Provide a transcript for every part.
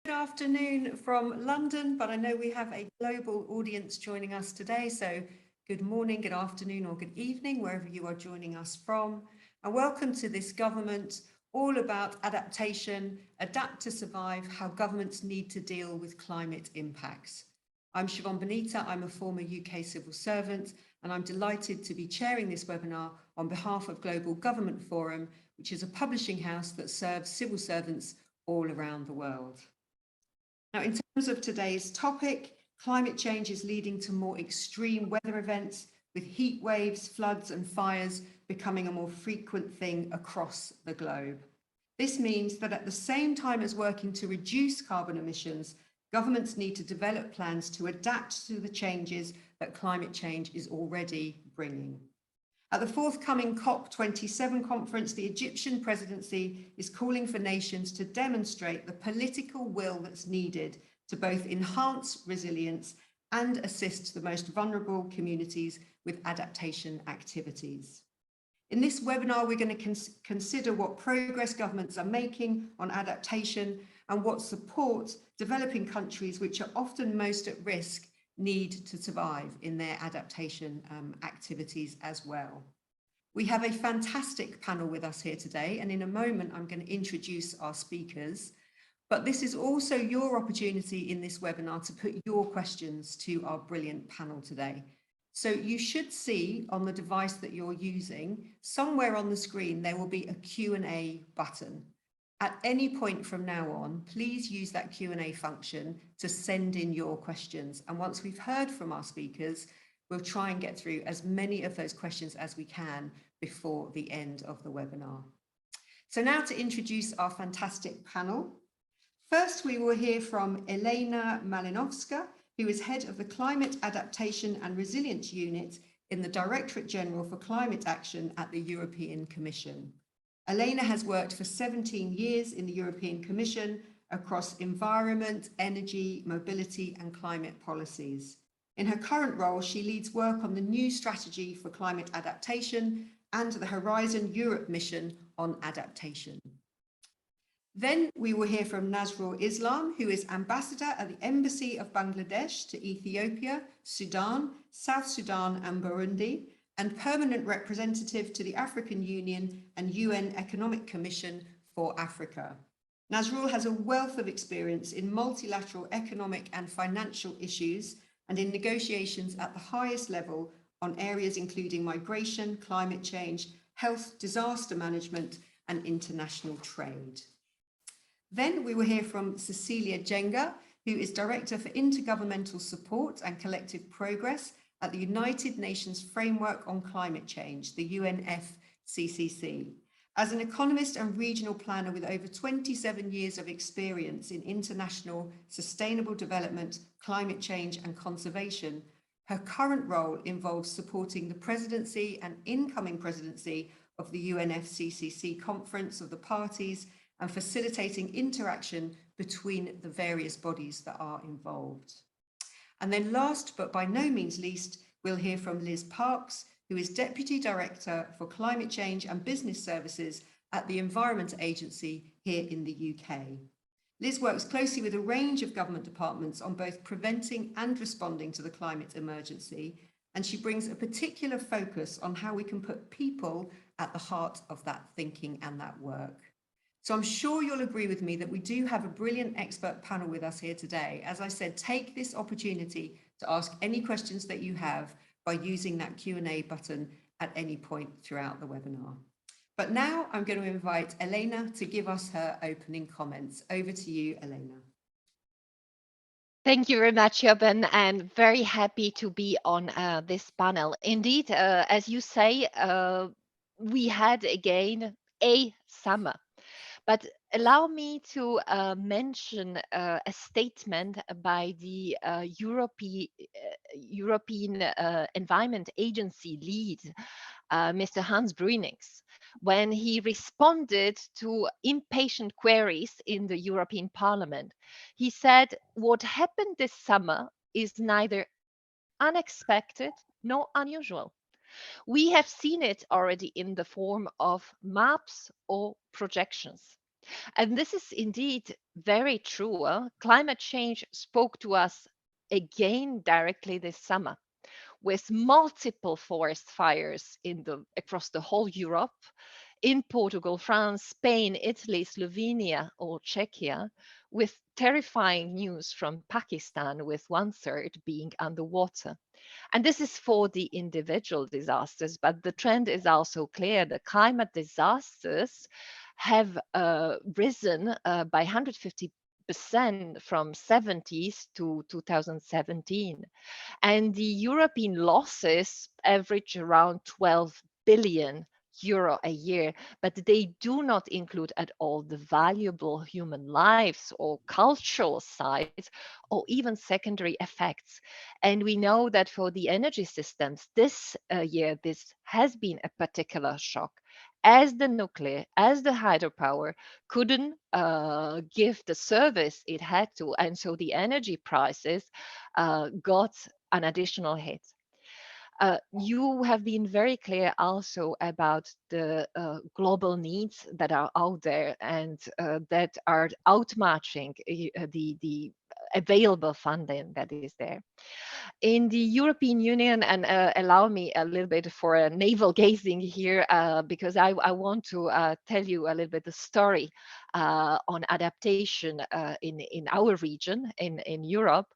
Good afternoon from London, but I know we have a global audience joining us today. So good morning, good afternoon, or good evening, wherever you are joining us from. And welcome to this government, all about adaptation, adapt to survive, how governments need to deal with climate impacts. I'm Siobhan Benita, I'm a former UK civil servant, and I'm delighted to be chairing this webinar on behalf of Global Government Forum, which is a publishing house that serves civil servants all around the world. Now, in terms of today's topic, climate change is leading to more extreme weather events, with heat waves, floods and fires becoming a more frequent thing across the globe. This means that at the same time as working to reduce carbon emissions, governments need to develop plans to adapt to the changes that climate change is already bringing. At the forthcoming COP27 conference, the Egyptian presidency is calling for nations to demonstrate the political will that's needed to both enhance resilience and assist the most vulnerable communities with adaptation activities. In this webinar, we're going to consider what progress governments are making on adaptation and what support developing countries, which are often most at risk, need to survive in their adaptation activities as well. We have a fantastic panel with us here today, and in a moment I'm going to introduce our speakers, but this is also your opportunity in this webinar to put your questions to our brilliant panel today. So you should see on the device that you're using, somewhere on the screen, there will be a Q&A button. At any point from now on, please use that Q&A function to send in your questions. And once we've heard from our speakers, we'll try and get through as many of those questions as we can before the end of the webinar. So now to introduce our fantastic panel. First, we will hear from Elena Malinovska, who is head of the Climate Adaptation and Resilience Unit in the Directorate General for Climate Action at the European Commission. Elena has worked for 17 years in the European Commission across environment, energy, mobility and climate policies. In her current role, she leads work on the new strategy for climate adaptation and the Horizon Europe mission on adaptation. Then we will hear from Nazrul Islam, who is ambassador at the Embassy of Bangladesh to Ethiopia, Sudan, South Sudan and Burundi, and permanent representative to the African Union and UN Economic Commission for Africa. Nazrul has a wealth of experience in multilateral economic and financial issues and in negotiations at the highest level on areas including migration, climate change, health, disaster management, and international trade. Then we will hear from Cecilia Jenga, who is Director for Intergovernmental Support and Collective Progress at the United Nations Framework on Climate Change, the UNFCCC. As an economist and regional planner with over 27 years of experience in international sustainable development, climate change and conservation, her current role involves supporting the presidency and incoming presidency of the UNFCCC Conference of the Parties and facilitating interaction between the various bodies that are involved. And then last, but by no means least, we'll hear from Liz Parks, who is Deputy Director for Climate Change and Business Services at the Environment Agency here in the UK. Liz works closely with a range of government departments on both preventing and responding to the climate emergency, and she brings a particular focus on how we can put people at the heart of that thinking and that work. So I'm sure you'll agree with me that we do have a brilliant expert panel with us here today. As I said, take this opportunity to ask any questions that you have by using that Q&A button at any point throughout the webinar. But now I'm going to invite Elena to give us her opening comments. Over to you, Elena. Thank you very much, Siobhan, and very happy to be on this panel. Indeed, as you say, we had again a summer. But allow me to mention a statement by the European Environment Agency lead, Mr. Hans Brunings, when he responded to impatient queries in the European Parliament. He said, "What happened this summer is neither unexpected nor unusual. We have seen it already in the form of maps or projections. And this is indeed very true. Climate change spoke to us again directly this summer with multiple forest fires across the whole Europe, in Portugal, France, Spain, Italy, Slovenia, or Czechia, with terrifying news from Pakistan, with 1/3 being underwater. And this is for the individual disasters, but the trend is also clear. The climate disasters have risen by 150% from 70s to 2017. And the European losses average around 12 billion euro a year, but they do not include at all the valuable human lives or cultural sides or even secondary effects. And we know that for the energy systems this year, this has been a particular shock, as the nuclear, as the hydropower couldn't give the service it had to. And so the energy prices got an additional hit. You have been very clear also about the global needs that are out there and that are outmatching the available funding that is there. In the European Union, and allow me a little bit for a navel gazing here, because I want to tell you a little bit the story on adaptation in our region, in Europe.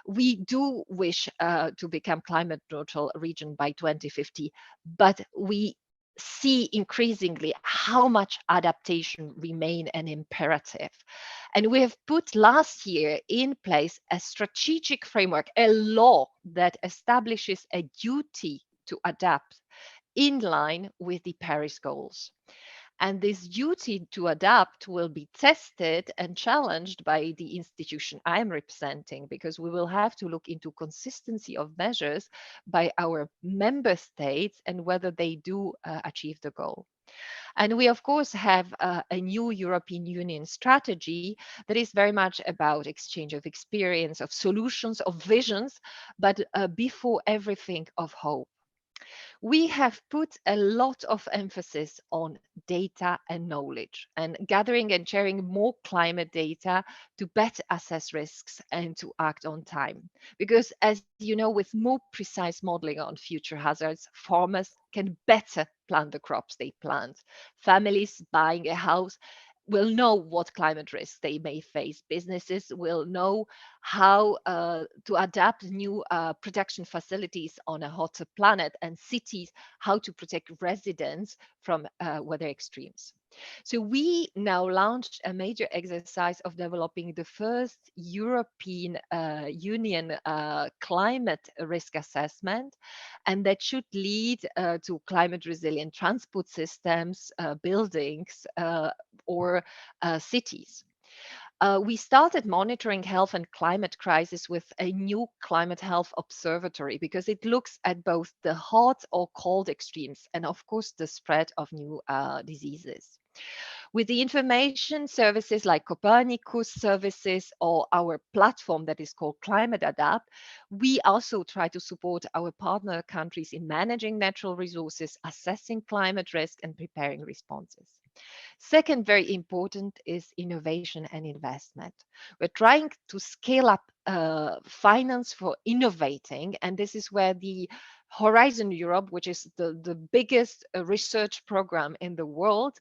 We do wish to become climate neutral region by 2050, but we see increasingly how much adaptation remain an imperative. And we have put last year in place a strategic framework, a law that establishes a duty to adapt in line with the Paris goals. And this duty to adapt will be tested and challenged by the institution I'm representing, because we will have to look into consistency of measures by our member states and whether they do achieve the goal. And we, of course, have a new European Union strategy that is very much about exchange of experience, of solutions, of visions, but before everything, of hope. We have put a lot of emphasis on data and knowledge and gathering and sharing more climate data to better assess risks and to act on time. Because as you know, with more precise modeling on future hazards, farmers can better plan the crops they plant. Families buying a house will know what climate risks they may face. Businesses will know how to adapt new production facilities on a hotter planet, and cities how to protect residents from weather extremes. So we now launched a major exercise of developing the first European Union climate risk assessment, and that should lead to climate resilient transport systems, buildings, or cities. We started monitoring health and climate crisis with a new climate health observatory because it looks at both the hot or cold extremes and, of course, the spread of new diseases. With the information services like Copernicus services or our platform that is called Climate Adapt, we also try to support our partner countries in managing natural resources, assessing climate risk, and preparing responses. Second, very important is innovation and investment. We're trying to scale up finance for innovating, and this is where the Horizon Europe, which is the biggest research program in the world,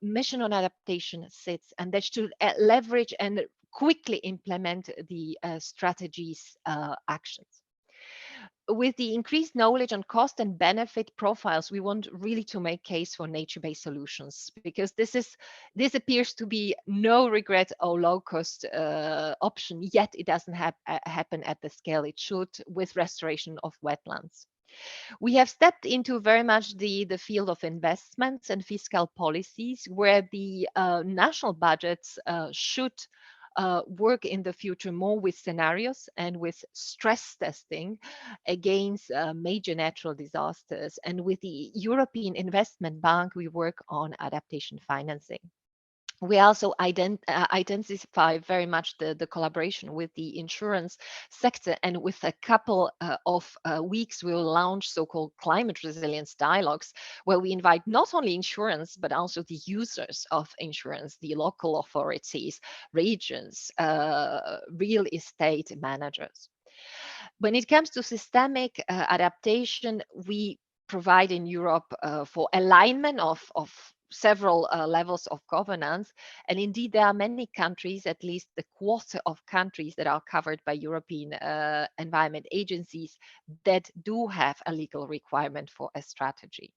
mission on adaptation sits, and that should leverage and quickly implement the strategy's actions. With the increased knowledge on cost and benefit profiles, we want really to make case for nature-based solutions, because this appears to be no regret or low cost option, yet it doesn't happen at the scale it should with restoration of wetlands. We have stepped into very much the field of investments and fiscal policies, where the national budgets should work in the future more with scenarios and with stress testing against major natural disasters. And with the European Investment Bank, we work on adaptation financing. We also intensify very much the collaboration with the insurance sector, and with a couple of weeks we will launch so-called climate resilience dialogues, where we invite not only insurance but also the users of insurance, the local authorities, regions, real estate managers. When it comes to systemic adaptation, we provide in Europe for alignment of several levels of governance. And indeed, there are many countries, at least a quarter of countries that are covered by European environment agencies, that do have a legal requirement for a strategy.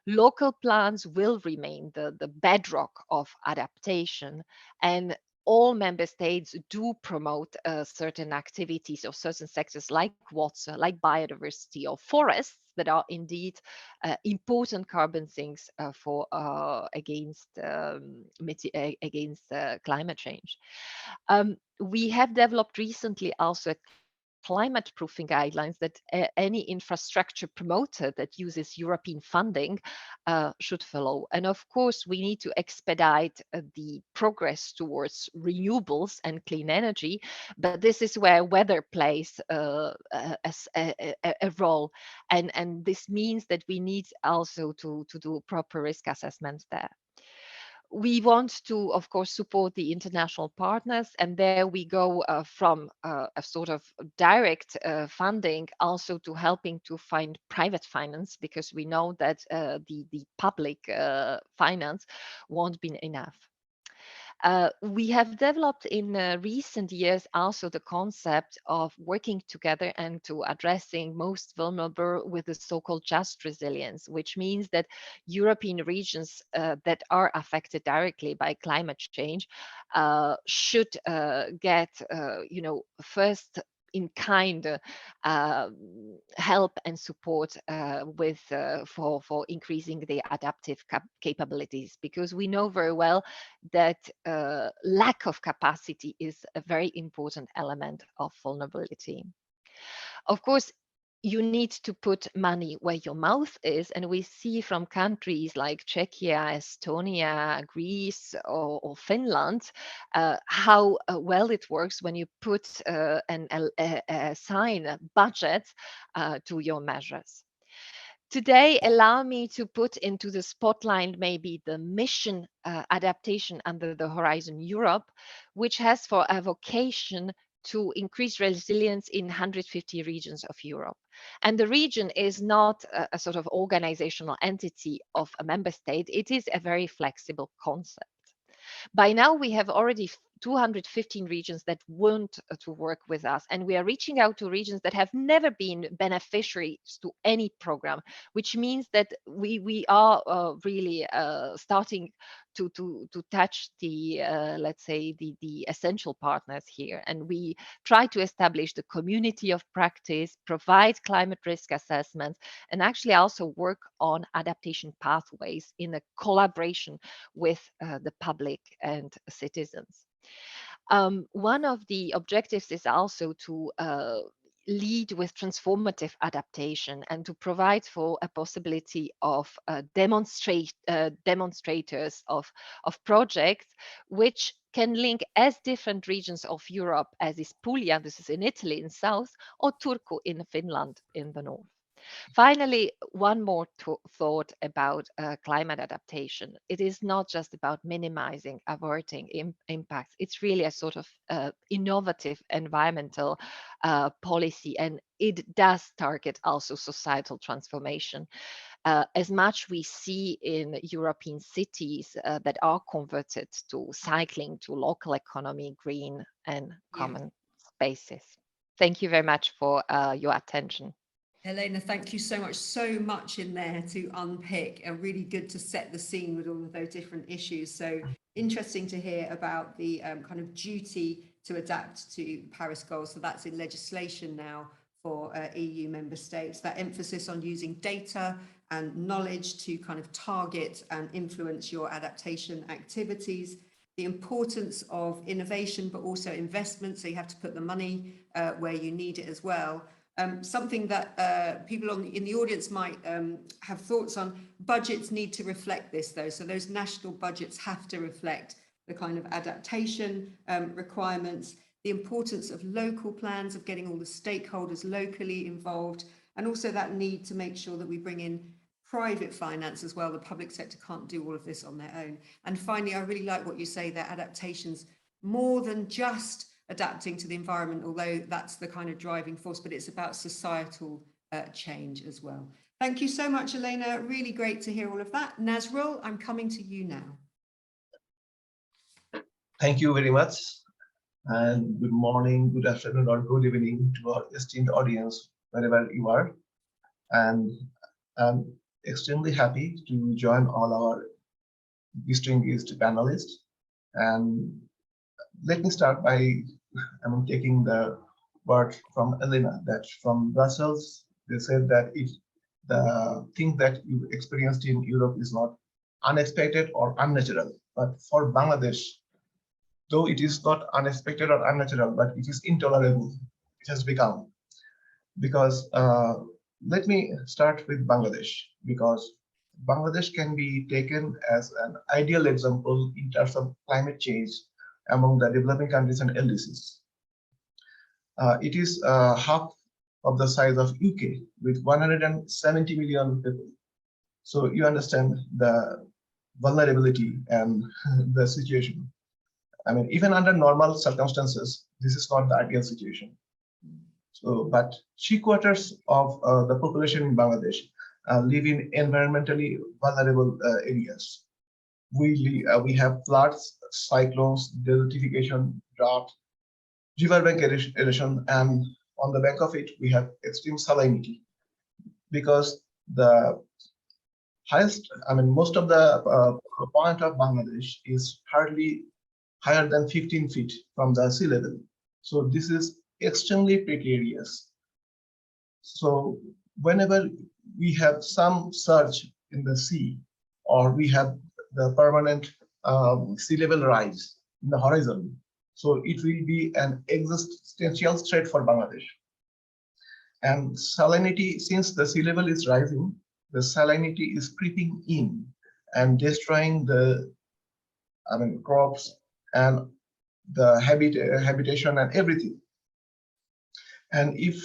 Local plans will remain the bedrock of adaptation, and all member states do promote certain activities of certain sectors like water, like biodiversity or forests, that are indeed important carbon sinks for against climate change. We have developed recently also climate proofing guidelines that any infrastructure promoter that uses European funding should follow. And of course, we need to expedite the progress towards renewables and clean energy, but this is where weather plays a role. And this means that we need also to do proper risk assessments there. We want to, of course, support the international partners, and there we go from a sort of direct funding also to helping to find private finance, because we know that the public finance won't be enough. We have developed in recent years also the concept of working together and to addressing most vulnerable with the so-called just resilience, which means that European regions that are affected directly by climate change should get, first in kind help and support for increasing the adaptive capabilities, because we know very well that lack of capacity is a very important element of vulnerability. Of course, you need to put money where your mouth is, and we see from countries like Czechia, Estonia, Greece, or Finland how well it works when you put and assign a budget to your measures. Today, allow me to put into the spotlight maybe the mission adaptation under the Horizon Europe, which has for a vocation to increase resilience in 150 regions of Europe. And the region is not a sort of organizational entity of a member state, it is a very flexible concept. By now, we have already 215 regions that want to work with us, and we are reaching out to regions that have never been beneficiaries to any program, which means that we are really starting to touch the let's say the essential partners here, and we try to establish the community of practice, provide climate risk assessments, and actually also work on adaptation pathways in a collaboration with the public and citizens. One of the objectives is also to lead with transformative adaptation and to provide for a possibility of demonstrators of projects which can link as different regions of Europe as is Puglia, this is in Italy in south, or Turku in Finland in the north. Finally, one more thought about climate adaptation. It is not just about minimizing, averting impacts. It's really a sort of innovative environmental policy, and it does target also societal transformation. As much we see in European cities that are converted to cycling, to local economy, green and common spaces. Thank you very much for your attention. Helena, thank you so much. So much in there to unpick, and really good to set the scene with all of those different issues. So interesting to hear about the kind of duty to adapt to Paris goals. So that's in legislation now for EU member states, that emphasis on using data and knowledge to kind of target and influence your adaptation activities, the importance of innovation, but also investment. So you have to put the money where you need it as well. Something that people in the audience might have thoughts on, budgets need to reflect this though. So those national budgets have to reflect the kind of adaptation requirements, the importance of local plans, of getting all the stakeholders locally involved, and also that need to make sure that we bring in private finance as well. The public sector can't do all of this on their own. And finally, I really like what you say, that adaptation's more than just adapting to the environment, although that's the kind of driving force, but it's about societal change as well. Thank you so much, Elena. Really great to hear all of that. Nazrul, I'm coming to you now. Thank you very much. And good morning, good afternoon, or good evening to our esteemed audience, wherever you are. And I'm extremely happy to join all our distinguished panelists. And let me start by taking the word from Elena, that from Brussels, they said that the thing that you experienced in Europe is not unexpected or unnatural, but for Bangladesh, though it is not unexpected or unnatural, but it is intolerable, it has become. Because let me start with Bangladesh, because Bangladesh can be taken as an ideal example in terms of climate change among the developing countries and LDCs. It is half of the size of UK with 170 million people. So you understand the vulnerability and the situation. I mean, even under normal circumstances, this is not the ideal situation. So, but 3/4 of the population in Bangladesh live in environmentally vulnerable areas. We have floods, cyclones, desertification, drought, riverbank erosion, and on the back of it, we have extreme salinity. Because the highest, most of the point of Bangladesh is hardly higher than 15 feet from the sea level. So this is extremely precarious. So whenever we have some surge in the sea, or we have the permanent sea level rise in the horizon, so it will be an existential threat for Bangladesh. And salinity, since the sea level is rising, the salinity is creeping in and destroying the crops and the habitation and everything. And if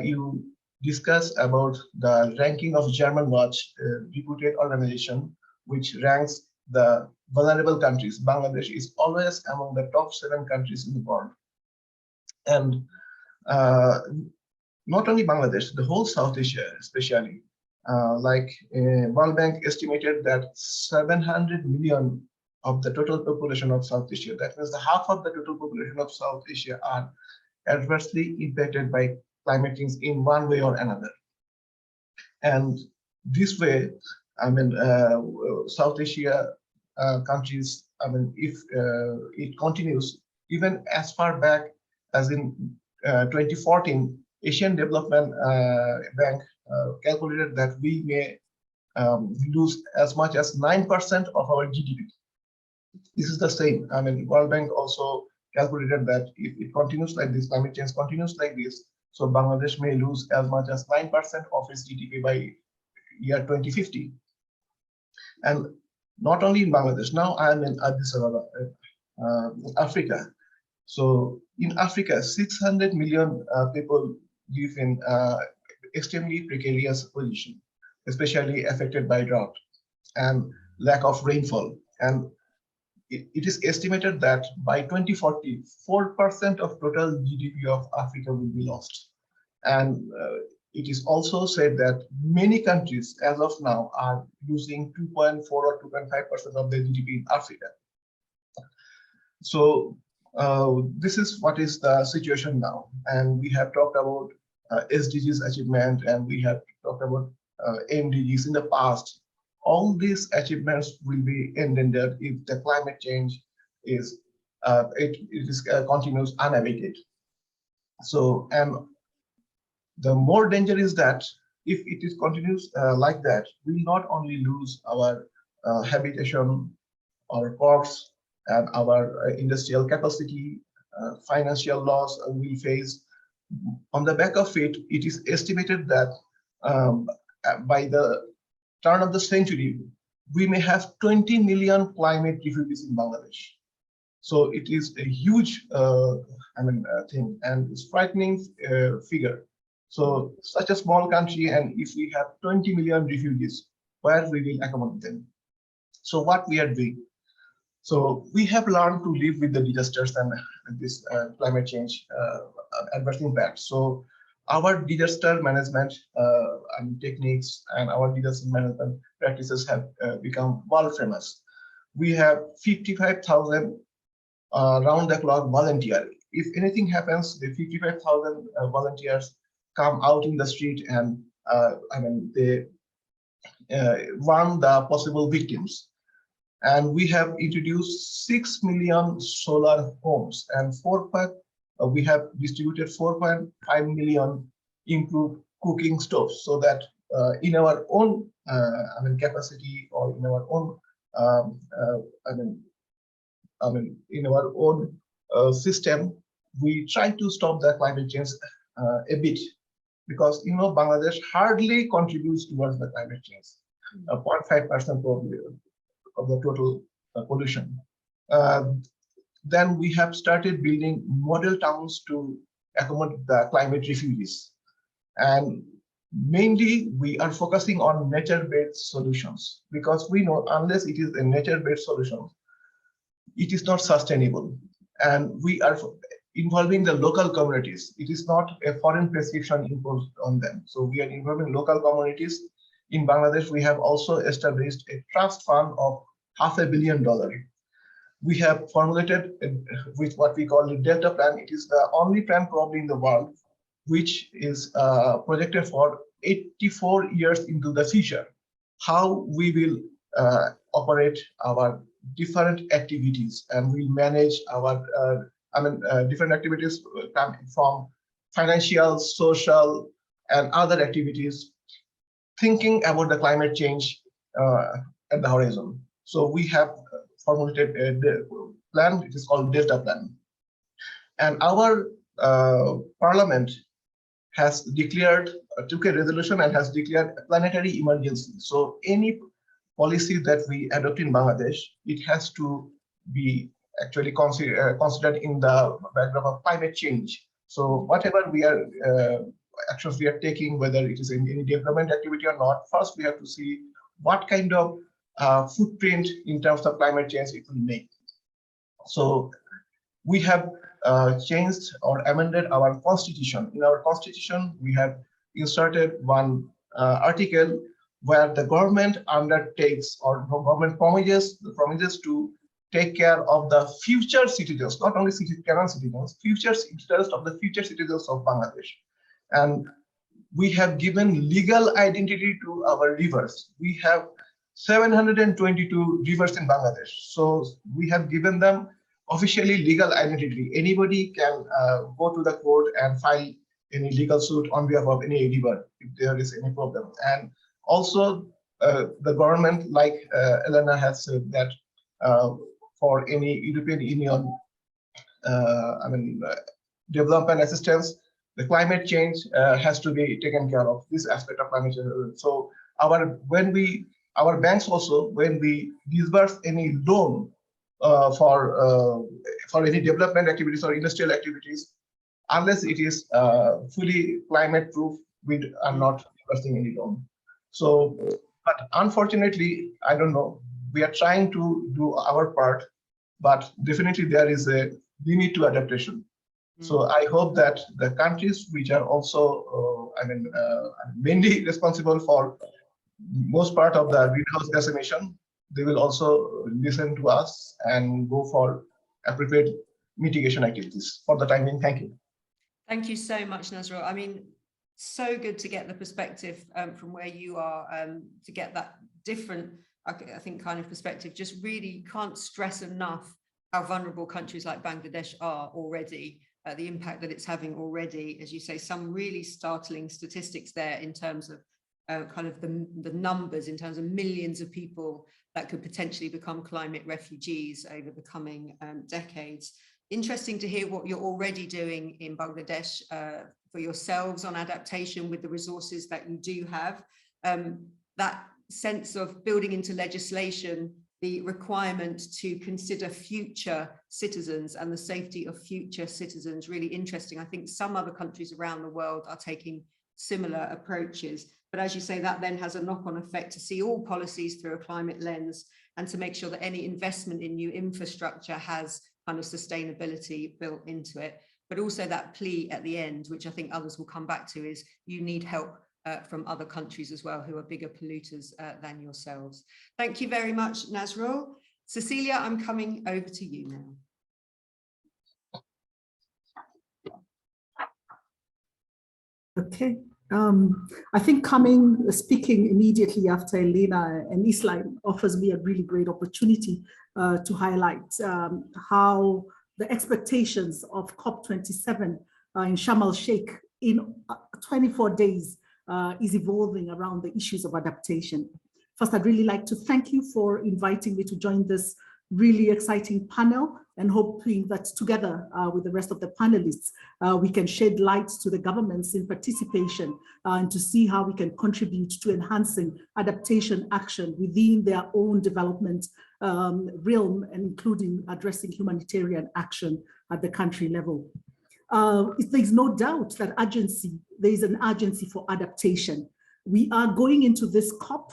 you discuss about the ranking of German Watch, reputed organization, which ranks the vulnerable countries, Bangladesh is always among the top 7 countries in the world. And not only Bangladesh, the whole South Asia, especially, World Bank estimated that 700 million of the total population of South Asia, that means the half of the total population of South Asia, are adversely impacted by climate change in one way or another. And this way, South Asia countries, if it continues, even as far back as in 2014, Asian Development Bank calculated that we may lose as much as 9% of our GDP. This is the same. World Bank also calculated that if it continues like this, climate change continues like this, so Bangladesh may lose as much as 9% of its GDP by year 2050. And not only in Bangladesh, now I am in Addis Ababa, Africa. So in Africa, 600 million people live in extremely precarious position, especially affected by drought and lack of rainfall. And it is estimated that by 2040, 4% of total GDP of Africa will be lost. And it is also said that many countries as of now are losing 2.4 or 2.5% of their GDP in Africa. So this is what is the situation now. And we have talked about SDGs achievement, and we have talked about MDGs in the past. All these achievements will be endangered if the climate change is continues unabated. So, and the more danger is that if it is continues like that, we will not only lose our habitation, our crops, and our industrial capacity, financial loss we face. On the back of it, it is estimated that by the turn of the century, we may have 20 million climate refugees in Bangladesh. So it is a huge, thing, and it's frightening figure. So such a small country, and if we have 20 million refugees, where we will accommodate them? So what we are doing? So we have learned to live with the disasters and this climate change adverse impact. So our disaster management and techniques and our disaster management practices have become world famous. We have 55,000 round the clock volunteer. If anything happens, the 55,000 volunteers come out in the street and they warn the possible victims. And we have introduced 6 million solar homes, and we have distributed 4.5 million improved cooking stoves, so that in our own capacity, or in our own in our own system, we try to stop the climate change a bit, because Bangladesh hardly contributes towards the climate change, 0.5% probably of the total pollution. Then we have started building model towns to accommodate the climate refugees. And mainly we are focusing on nature-based solutions, because we know unless it is a nature-based solution, it is not sustainable. And we are involving the local communities. It is not a foreign prescription imposed on them. So we are involving local communities. In Bangladesh, we have also established a trust fund of $500 million. We have formulated with what we call the Delta Plan. It is the only plan probably in the world which is projected for 84 years into the future, how we will operate our different activities, and we manage our different activities from financial, social, and other activities, thinking about the climate change at the horizon. So we have formulated a plan. It is called Delta Plan, and our parliament has declared, took a resolution and has declared a planetary emergency. So any policy that we adopt in Bangladesh, it has to be actually considered in the background of climate change. So whatever we are actions we are taking, whether it is in any development activity or not, first we have to see what kind of footprint in terms of climate change it will make. So we have changed or amended our constitution. In our constitution, we have inserted one article where the government undertakes, or government promises to take care of the future citizens, not only current citizens, future citizens of the future citizens of Bangladesh. And we have given legal identity to our rivers. We have 722 rivers in Bangladesh. So we have given them officially legal identity. Anybody can go to the court and file any legal suit on behalf of any river if there is any problem. And also the government, like Elena has said, that for any European Union development assistance, the climate change has to be taken care of, this aspect of climate change. So our banks also, when we disburse any loan for any development activities or industrial activities, unless it is fully climate proof, we are not disbursing any loan. So, but unfortunately, I don't know, we are trying to do our part, but definitely there is a limit to adaptation. So I hope that the countries which are also, mainly responsible for most part of the greenhouse gas emission, they will also listen to us and go for appropriate mitigation activities. For the time being, thank you. Thank you so much, Nazrul. I mean, so good to get the perspective from where you are, to get that different, I think, kind of perspective. Just really can't stress enough how vulnerable countries like Bangladesh are already, the impact that it's having already. As you say, some really startling statistics there in terms of kind of the numbers, in terms of millions of people that could potentially become climate refugees over the coming decades. Interesting to hear what you're already doing in Bangladesh for yourselves on adaptation with the resources that you do have. That sense of building into legislation the requirement to consider future citizens and the safety of future citizens really interesting. I think some other countries around the world are taking similar approaches. But as you say, that then has a knock-on effect to see all policies through a climate lens and to make sure that any investment in new infrastructure has kind of sustainability built into it. But also that plea at the end, which I think others will come back to, is you need help from other countries as well who are bigger polluters than yourselves. Thank you very much, Nazrul. Cecilia, I'm coming over to you now. Okay. I think speaking immediately after Elena and Islam offers me a really great opportunity to highlight how the expectations of COP27 in Sharm el-Sheikh in 24 days is evolving around the issues of adaptation. First, I'd really like to thank you for inviting me to join this really exciting panel, and hoping that together with the rest of the panelists, we can shed light to the governments in participation and to see how we can contribute to enhancing adaptation action within their own development realm, and including addressing humanitarian action at the country level. There's no doubt that there is an urgency for adaptation. We are going into this COP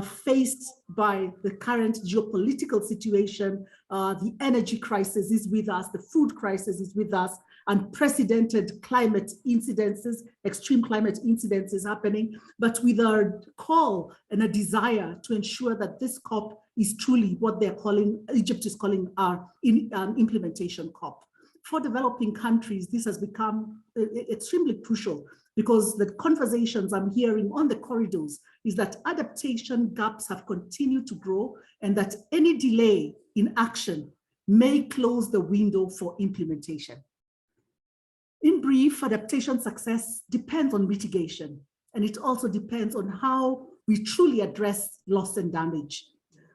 faced by the current geopolitical situation. The energy crisis is with us, the food crisis is with us, unprecedented climate incidences, extreme climate incidences happening, but with a call and a desire to ensure that this COP is truly what they're calling, Egypt is calling our implementation COP. For developing countries, this has become extremely crucial, because the conversations I'm hearing on the corridors is that adaptation gaps have continued to grow, and that any delay in action may close the window for implementation. In brief, adaptation success depends on mitigation, and it also depends on how we truly address loss and damage.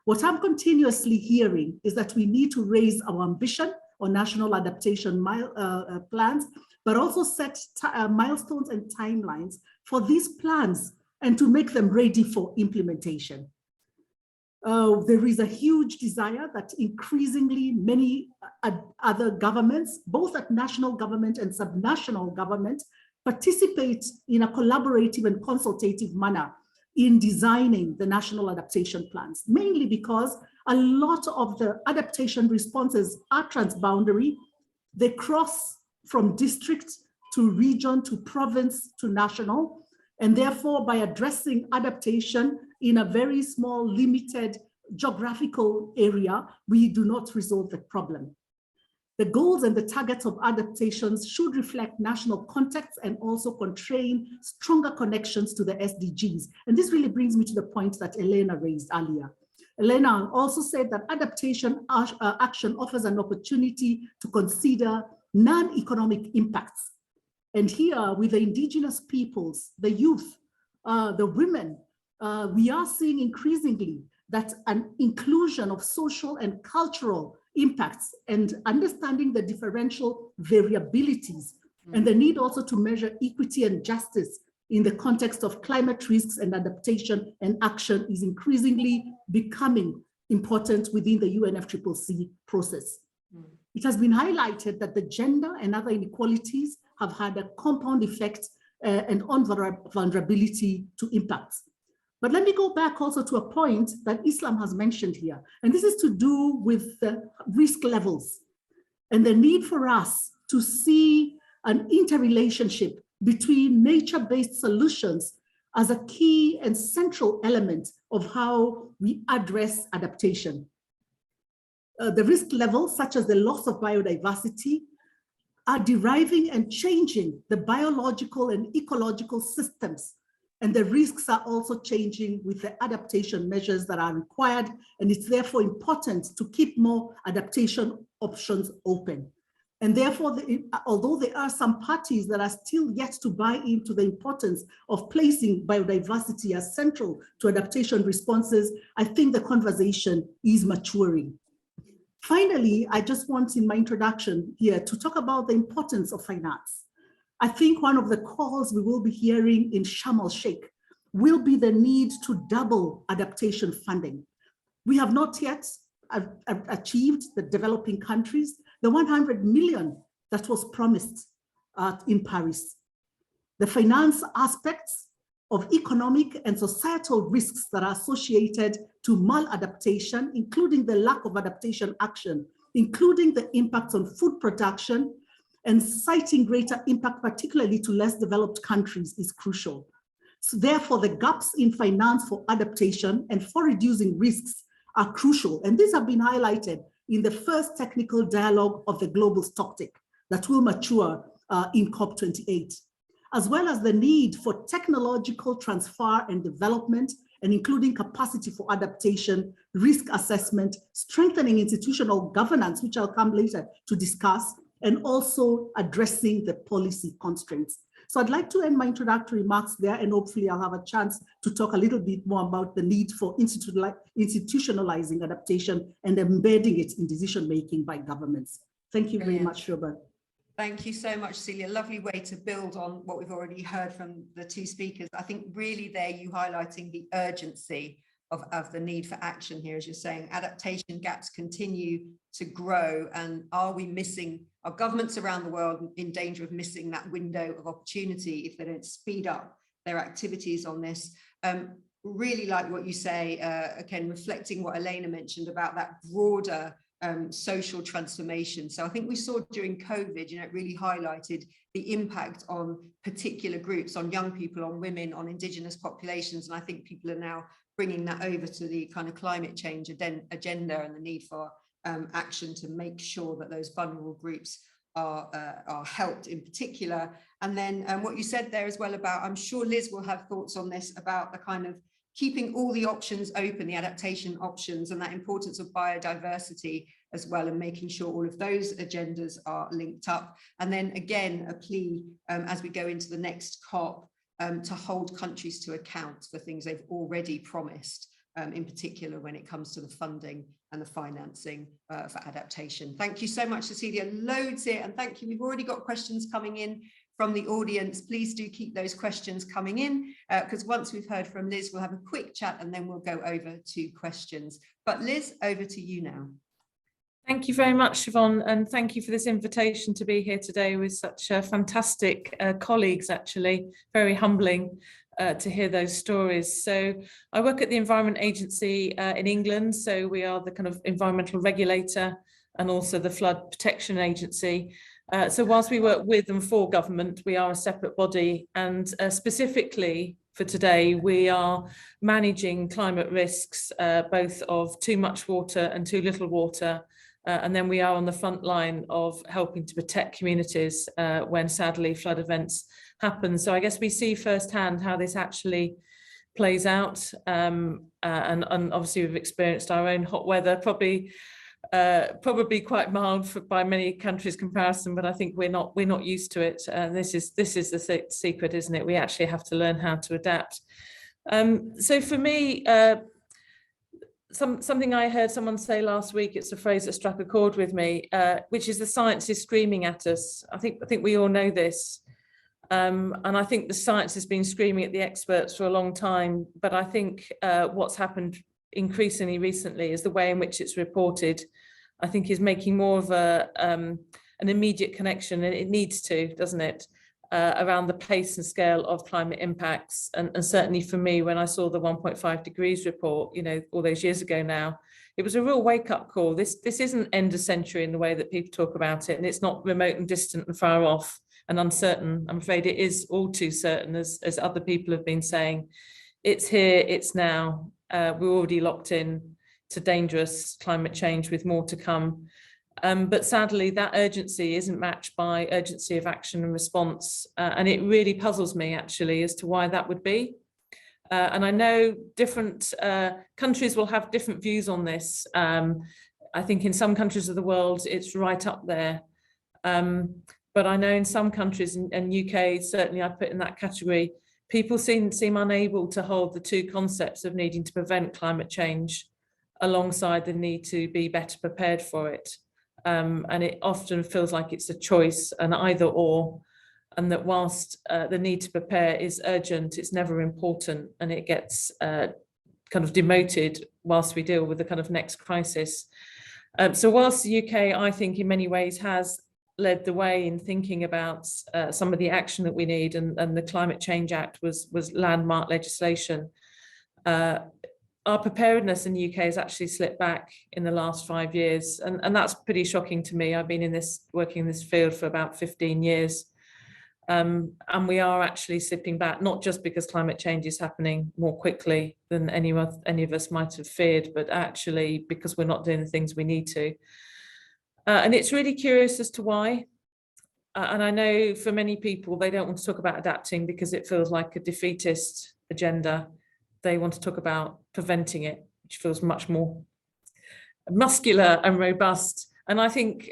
What I'm continuously hearing is that we need to raise our ambition on national adaptation plans, but also set milestones and timelines for these plans and to make them ready for implementation. There is a huge desire that increasingly many other governments, both at national government and subnational government, participate in a collaborative and consultative manner in designing the national adaptation plans, mainly because a lot of the adaptation responses are transboundary. They cross from district to region to province to national, and therefore by addressing adaptation in a very small, limited geographical area, we do not resolve the problem. The goals and the targets of adaptations should reflect national context and also constrain stronger connections to the SDGs. And this really brings me to the point that Elena raised earlier. Elena also said that adaptation action offers an opportunity to consider non-economic impacts. And here, with the indigenous peoples, the youth, the women, we are seeing increasingly that an inclusion of social and cultural impacts and understanding the differential variabilities and the need also to measure equity and justice in the context of climate risks and adaptation and action is increasingly becoming important within the UNFCCC process. It has been highlighted that the gender and other inequalities have had a compound effect and on vulnerability to impacts. But let me go back also to a point that Islam has mentioned here, and this is to do with the risk levels and the need for us to see an interrelationship between nature-based solutions as a key and central element of how we address adaptation. The risk levels, such as the loss of biodiversity, are deriving and changing the biological and ecological systems. And the risks are also changing with the adaptation measures that are required. And it's therefore important to keep more adaptation options open. And therefore, although there are some parties that are still yet to buy into the importance of placing biodiversity as central to adaptation responses, I think the conversation is maturing. Finally, I just want in my introduction here to talk about the importance of finance. I think one of the calls we will be hearing in Sharm el-Sheikh will be the need to double adaptation funding. We have not yet achieved, the developing countries, the 100 million that was promised in Paris. The finance aspects of economic and societal risks that are associated to maladaptation, including the lack of adaptation action, including the impacts on food production, and citing greater impact, particularly to less developed countries, is crucial. So therefore, the gaps in finance for adaptation and for reducing risks are crucial. And these have been highlighted in the first technical dialogue of the global stocktake that will mature in COP28, as well as the need for technological transfer and development, and including capacity for adaptation, risk assessment, strengthening institutional governance, which I'll come later to discuss, and also addressing the policy constraints. So I'd like to end my introductory remarks there, and hopefully I'll have a chance to talk a little bit more about the need for institutionalizing adaptation and embedding it in decision-making by governments. Thank you very much, Shobha. Thank you so much, Celia. Lovely way to build on what we've already heard from the two speakers. I think really there you highlighting the urgency of the need for action here, as you're saying. Adaptation gaps continue to grow, and are governments around the world in danger of missing that window of opportunity if they don't speed up their activities on this? Really like what you say, again, reflecting what Elena mentioned about that broader social transformation. So I think we saw during COVID, it really highlighted the impact on particular groups, on young people, on women, on indigenous populations. And I think people are now bringing that over to the kind of climate change agenda and the need for action to make sure that those vulnerable groups are helped in particular. And then what you said there as well about, I'm sure Liz will have thoughts on this, about the kind of keeping all the options open, the adaptation options, and that importance of biodiversity as well, and making sure all of those agendas are linked up. And then again, a plea as we go into the next COP to hold countries to account for things they've already promised, in particular when it comes to the funding and the financing for adaptation. Thank you so much, Cecilia. Loads here, and thank you. We've already got questions coming in from the audience. Please do keep those questions coming in, because once we've heard from Liz, we'll have a quick chat and then we'll go over to questions. But Liz, over to you now. Thank you very much, Siobhan, and thank you for this invitation to be here today with such fantastic colleagues, actually. Very humbling to hear those stories. So I work at the Environment Agency in England, so we are the kind of environmental regulator and also the Flood Protection Agency. So whilst we work with and for government, we are a separate body, and specifically for today, we are managing climate risks, both of too much water and too little water. And then we are on the front line of helping to protect communities when sadly flood events happen. So I guess we see firsthand how this actually plays out. And obviously we've experienced our own hot weather, probably quite mild by many countries' comparison, but I think we're not used to it. And this is the secret, isn't it? We actually have to learn how to adapt. So for me, something I heard someone say last week, it's a phrase that struck a chord with me, which is the science is screaming at us. I think we all know this. And I think the science has been screaming at the experts for a long time, but I think what's happened increasingly recently is the way in which it's reported, I think, is making more of an immediate connection, and it needs to, doesn't it, around the pace and scale of climate impacts. And certainly for me, when I saw the 1.5 degrees report, all those years ago now, it was a real wake-up call. This isn't end of century in the way that people talk about it, and it's not remote and distant and far off and uncertain. I'm afraid it is all too certain, as other people have been saying. It's here, it's now. We're already locked in to dangerous climate change with more to come. But sadly, that urgency isn't matched by urgency of action and response. And it really puzzles me, actually, as to why that would be. And I know different countries will have different views on this. I think in some countries of the world, it's right up there. But I know in some countries, and UK, certainly I put in that category, people seem unable to hold the two concepts of needing to prevent climate change alongside the need to be better prepared for it. And it often feels like it's a choice, an either or, and that whilst the need to prepare is urgent, it's never important, and it gets kind of demoted whilst we deal with the kind of next crisis. So whilst the UK, I think in many ways has led the way in thinking about some of the action that we need, and the Climate Change Act was landmark legislation, our preparedness in the UK has actually slipped back in the last 5 years. And that's pretty shocking to me. I've been working in this field for about 15 years. And we are actually slipping back, not just because climate change is happening more quickly than any of us might have feared, but actually because we're not doing the things we need to. And it's really curious as to why. And I know for many people, they don't want to talk about adapting because it feels like a defeatist agenda. They want to talk about preventing it, which feels much more muscular and robust. And I think,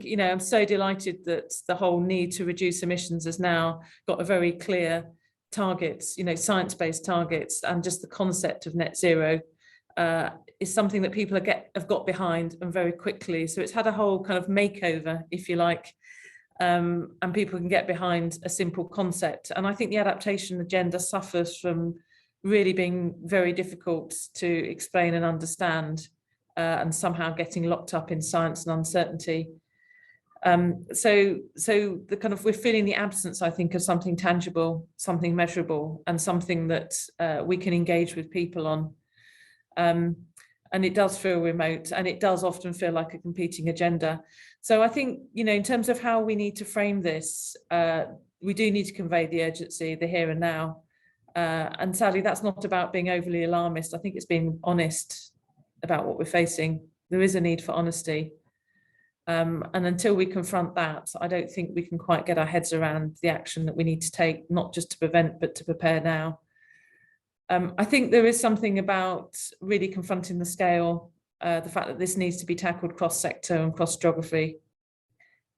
you know, I'm so delighted that the whole need to reduce emissions has now got a very clear targets, you know, science-based targets, and just the concept of net zero is something that people have got behind, and very quickly. So it's had a whole kind of makeover, if you like, and people can get behind a simple concept. And I think the adaptation agenda suffers from really being very difficult to explain and understand, and somehow getting locked up in science and uncertainty. So the kind of, we're feeling the absence, I think, of something tangible, something measurable, and something that we can engage with people on. And it does feel remote, and it does often feel like a competing agenda. So I think, you know, in terms of how we need to frame this, we do need to convey the urgency, the here and now. And sadly, that's not about being overly alarmist. I think it's being honest about what we're facing. There is a need for honesty. And until we confront that, I don't think we can quite get our heads around the action that we need to take, not just to prevent, but to prepare now. I think there is something about really confronting the scale, the fact that this needs to be tackled cross-sector and cross-geography.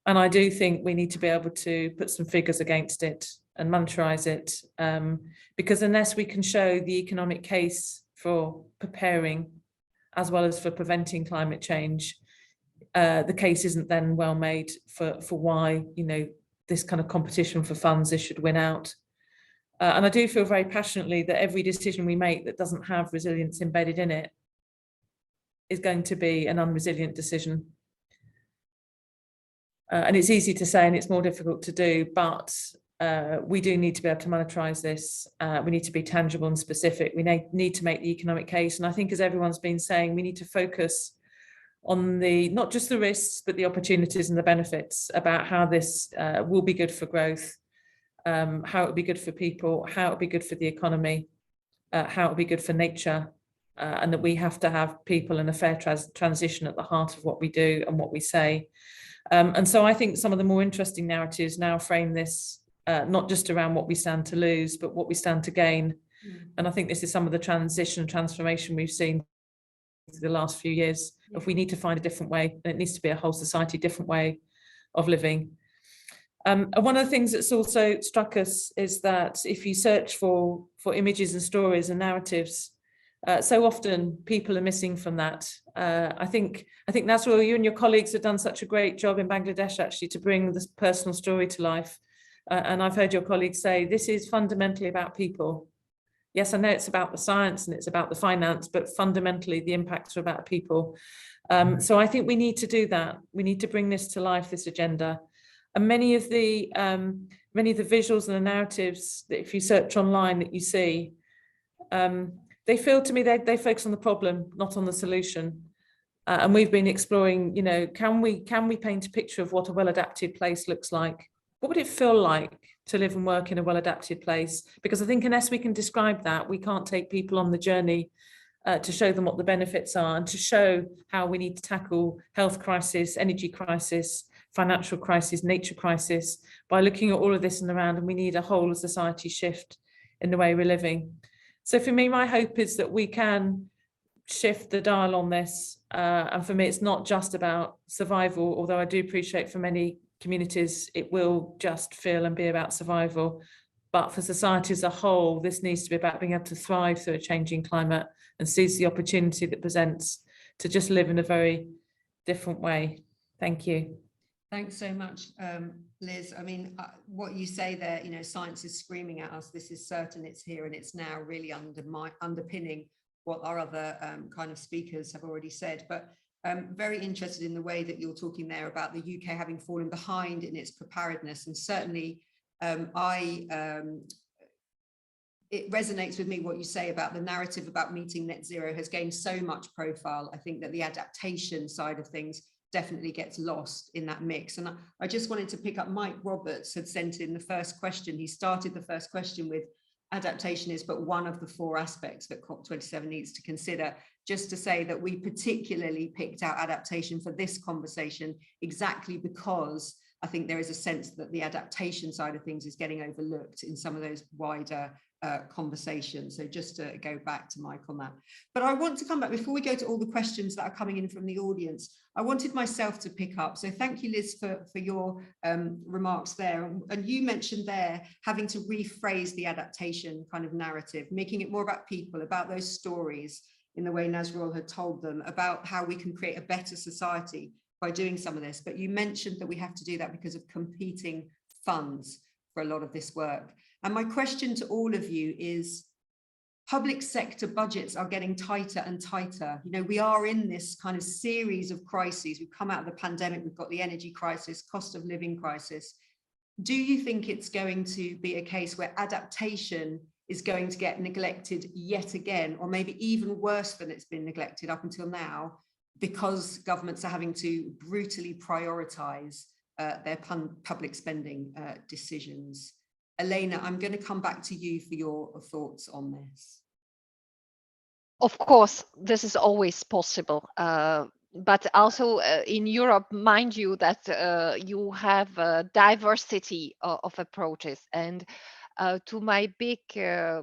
And I do think we need to be able to put some figures against it and monetarize it, because unless we can show the economic case for preparing as well as for preventing climate change, the case isn't then well made for why, you know, this kind of competition for funds, this should win out. And I do feel very passionately that every decision we make that doesn't have resilience embedded in it is going to be an unresilient decision. And it's easy to say and it's more difficult to do, but we do need to be able to monetize this. We need to be tangible and specific. We need to make the economic case. And I think, as everyone's been saying, we need to focus on the, not just the risks, but the opportunities and the benefits about how this will be good for growth, how it will be good for people, how it will be good for the economy, how it will be good for nature, and that we have to have people and a fair transition at the heart of what we do and what we say. And so I think some of the more interesting narratives now frame this not just around what we stand to lose, but what we stand to gain. And I think this is some of the transition and transformation we've seen through the last few years. If we need to find a different way, and it needs to be a whole society different way of living. And one of the things that's also struck us is that if you search for images and stories and narratives, so often people are missing from that. I think Nazrul, you and your colleagues have done such a great job in Bangladesh actually to bring this personal story to life. And I've heard your colleagues say this is fundamentally about people. Yes, I know it's about the science and it's about the finance, but fundamentally the impacts are about people. So I think we need to do that. We need to bring this to life, this agenda. And many of the visuals and the narratives that if you search online that you see, they feel to me they focus on the problem, not on the solution. And we've been exploring, you know, can we paint a picture of what a well-adapted place looks like? What would it feel like to live and work in a well-adapted place? Because I think unless we can describe that, we can't take people on the journey to show them what the benefits are and to show how we need to tackle health crisis, energy crisis, financial crisis, nature crisis, by looking at all of this in the round. And we need a whole of society shift in the way we're living. So for me, my hope is that we can shift the dial on this. And for me, it's not just about survival, although I do appreciate for many communities, it will just feel and be about survival. But for society as a whole, this needs to be about being able to thrive through a changing climate and seize the opportunity that presents to just live in a very different way. Thank you. Thanks so much, Liz. I mean, what you say there, you know, science is screaming at us. This is certain, it's here and it's now, really underpinning what our other kind of speakers have already said, but very interested in the way that you're talking there about the UK having fallen behind in its preparedness. And certainly it resonates with me what you say about the narrative about meeting net zero has gained so much profile. I think that the adaptation side of things definitely gets lost in that mix. And I just wanted to pick up, Mike Roberts had sent in the first question. He started the first question with, adaptation is but one of the 4 aspects that COP27 needs to consider. Just to say that we particularly picked out adaptation for this conversation exactly because I think there is a sense that the adaptation side of things is getting overlooked in some of those wider conversations. So just to go back to Mike on that. But I want to come back, before we go to all the questions that are coming in from the audience, I wanted myself to pick up. So thank you, Liz, for your remarks there. And you mentioned there having to rephrase the adaptation kind of narrative, making it more about people, about those stories in the way Nazrul had told them, about how we can create a better society by doing some of this. But you mentioned that we have to do that because of competing funds for a lot of this work. And my question to all of you is, public sector budgets are getting tighter and tighter. You know, we are in this kind of series of crises. We've come out of the pandemic, we've got the energy crisis, cost of living crisis. Do you think it's going to be a case where adaptation is going to get neglected yet again, or maybe even worse than it's been neglected up until now, because governments are having to brutally prioritize their public spending decisions? Elena, I'm going to come back to you for your thoughts on this. Of course, this is always possible. But also in Europe, mind you, that you have a diversity of approaches. And to my big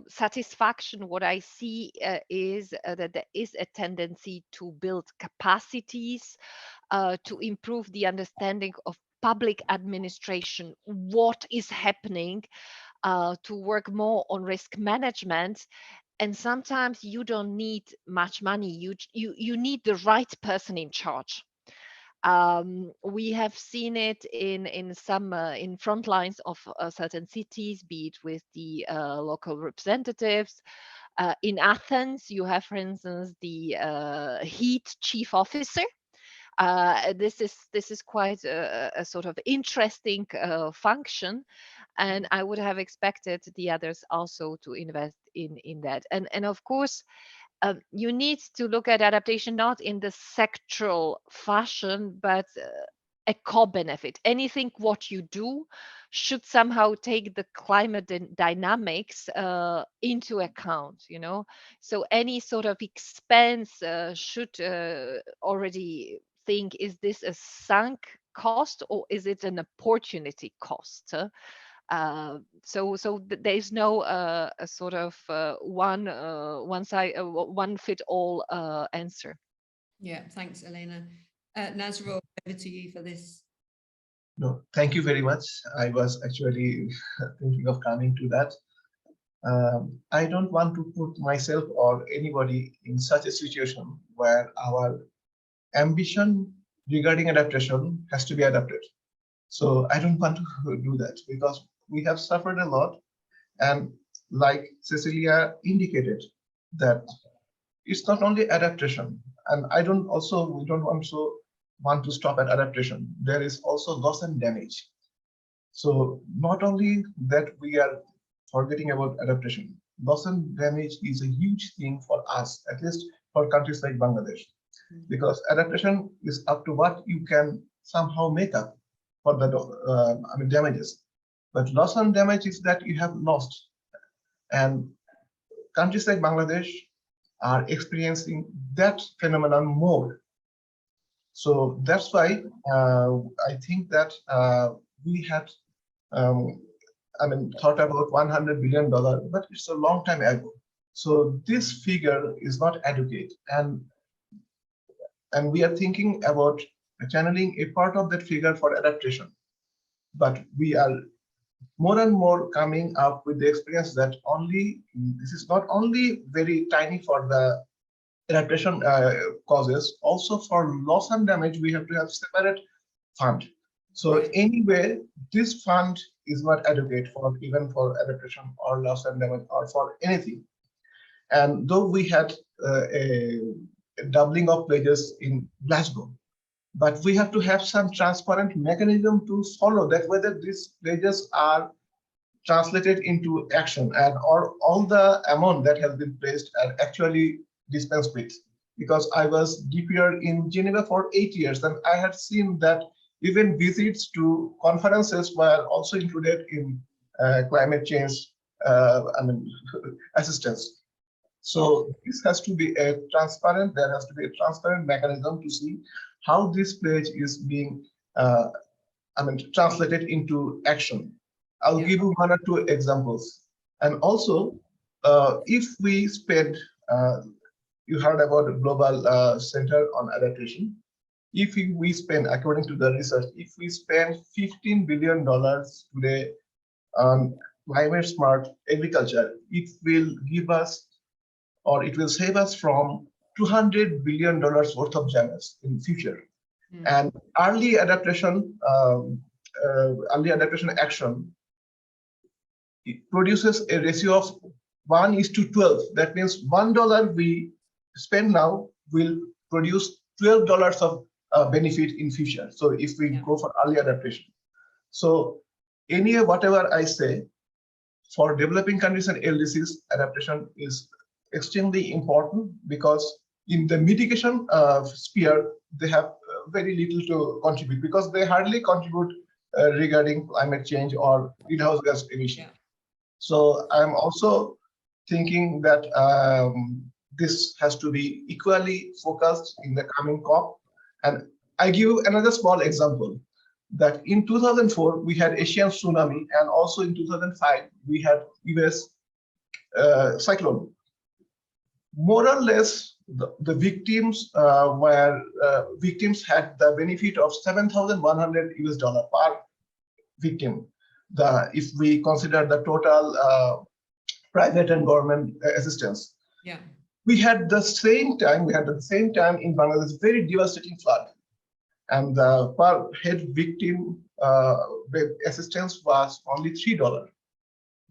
satisfaction, what I see is that there is a tendency to build capacities, to improve the understanding of public administration, what is happening, to work more on risk management. And sometimes you don't need much money, you need the right person in charge. We have seen it in some in front lines of certain cities, be it with the local representatives. In Athens, you have, for instance, the heat chief officer. This is quite a sort of interesting function, and I would have expected the others also to invest in that. And of course, you need to look at adaptation not in the sectoral fashion, but a co-benefit. Anything what you do should somehow take the climate dynamics into account, you know. So any sort of expense should already think, is this a sunk cost or is it an opportunity cost? So there is no a sort of one fit all answer. Yeah, thanks, Elena. Nazrul, over to you for this. No, thank you very much. I was actually thinking of coming to that. I don't want to put myself or anybody in such a situation where our ambition regarding adaptation has to be adapted. So I don't want to do that, because we have suffered a lot. And like Cecilia indicated, that it's not only adaptation. And we don't also want to stop at adaptation. There is also loss and damage. So not only that we are forgetting about adaptation, loss and damage is a huge thing for us, at least for countries like Bangladesh, because adaptation is up to what you can somehow make up for the damages. But loss and damage is that you have lost. And countries like Bangladesh are experiencing that phenomenon more. So that's why I think that we had thought about $100 billion, but it's a long time ago. So this figure is not adequate, and we are thinking about channeling a part of that figure for adaptation. But we are more and more coming up with the experience that this is not only very tiny for the adaptation causes, also for loss and damage, we have to have separate fund. So anyway, this fund is not adequate for even for adaptation or loss and damage or for anything. And though we had a doubling of pledges in Glasgow, but we have to have some transparent mechanism to follow that whether these pledges are translated into action and or all the amount that has been placed are actually dispensed with. Because I was DPR in Geneva for 8 years, and I had seen that even visits to conferences were also included in climate change assistance. So this has to be a transparent, there has to be a transparent mechanism to see how this pledge is being translated into action. I'll give you 1 or 2 examples. And also, if we spend, you heard about the Global Center on Adaptation. If we spend, according to the research, if we spend $15 billion today on climate smart agriculture, it will give us, or it will save us from $200 billion worth of damage in future. And early adaptation action, it produces a ratio of 1:12. That means $1 we spend now will produce $12 of benefit in future. So if we go for early adaptation. So whatever I say, for developing countries and LDCs, adaptation is extremely important, because in the mitigation sphere, they have very little to contribute, because they hardly contribute regarding climate change or greenhouse gas emission. So I'm also thinking that this has to be equally focused in the coming COP. And I give another small example, that in 2004, we had Asian tsunami, and also in 2005, we had US cyclone. More or less, the victims victims had the benefit of $7,100 per victim. If we consider the total private and government assistance. We had the same time in Bangladesh, very devastating flood, and the per head victim assistance was only $3.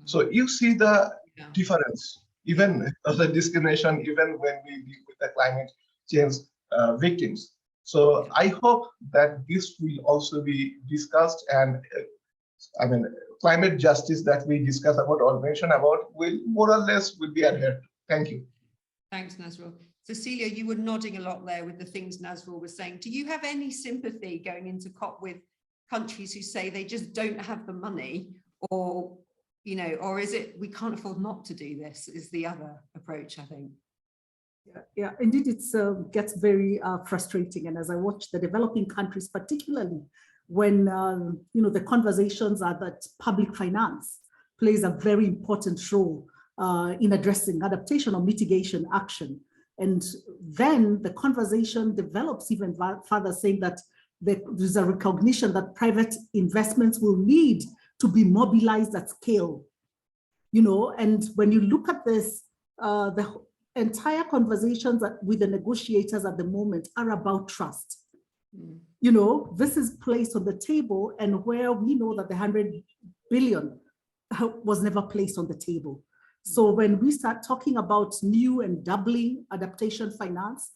So you see the difference, even the discrimination, even when we deal with the climate change victims. So I hope that this will also be discussed, and climate justice that we discuss about or mention about will more or less be adhered. Thank you. Thanks, Nazrul. Cecilia, you were nodding a lot there with the things Nazrul was saying. Do you have any sympathy going into COP with countries who say they just don't have the money, or, or is it we can't afford not to do this, is the other approach, I think? Yeah, indeed, it gets very frustrating. And as I watch the developing countries, particularly when the conversations are that public finance plays a very important role in addressing adaptation or mitigation action. And then the conversation develops even further, saying that there's a recognition that private investments will need to be mobilized at scale. And when you look at this, the entire conversations with the negotiators at the moment are about trust. This is placed on the table, and where we know that the 100 billion was never placed on the table. So when we start talking about new and doubling adaptation finance,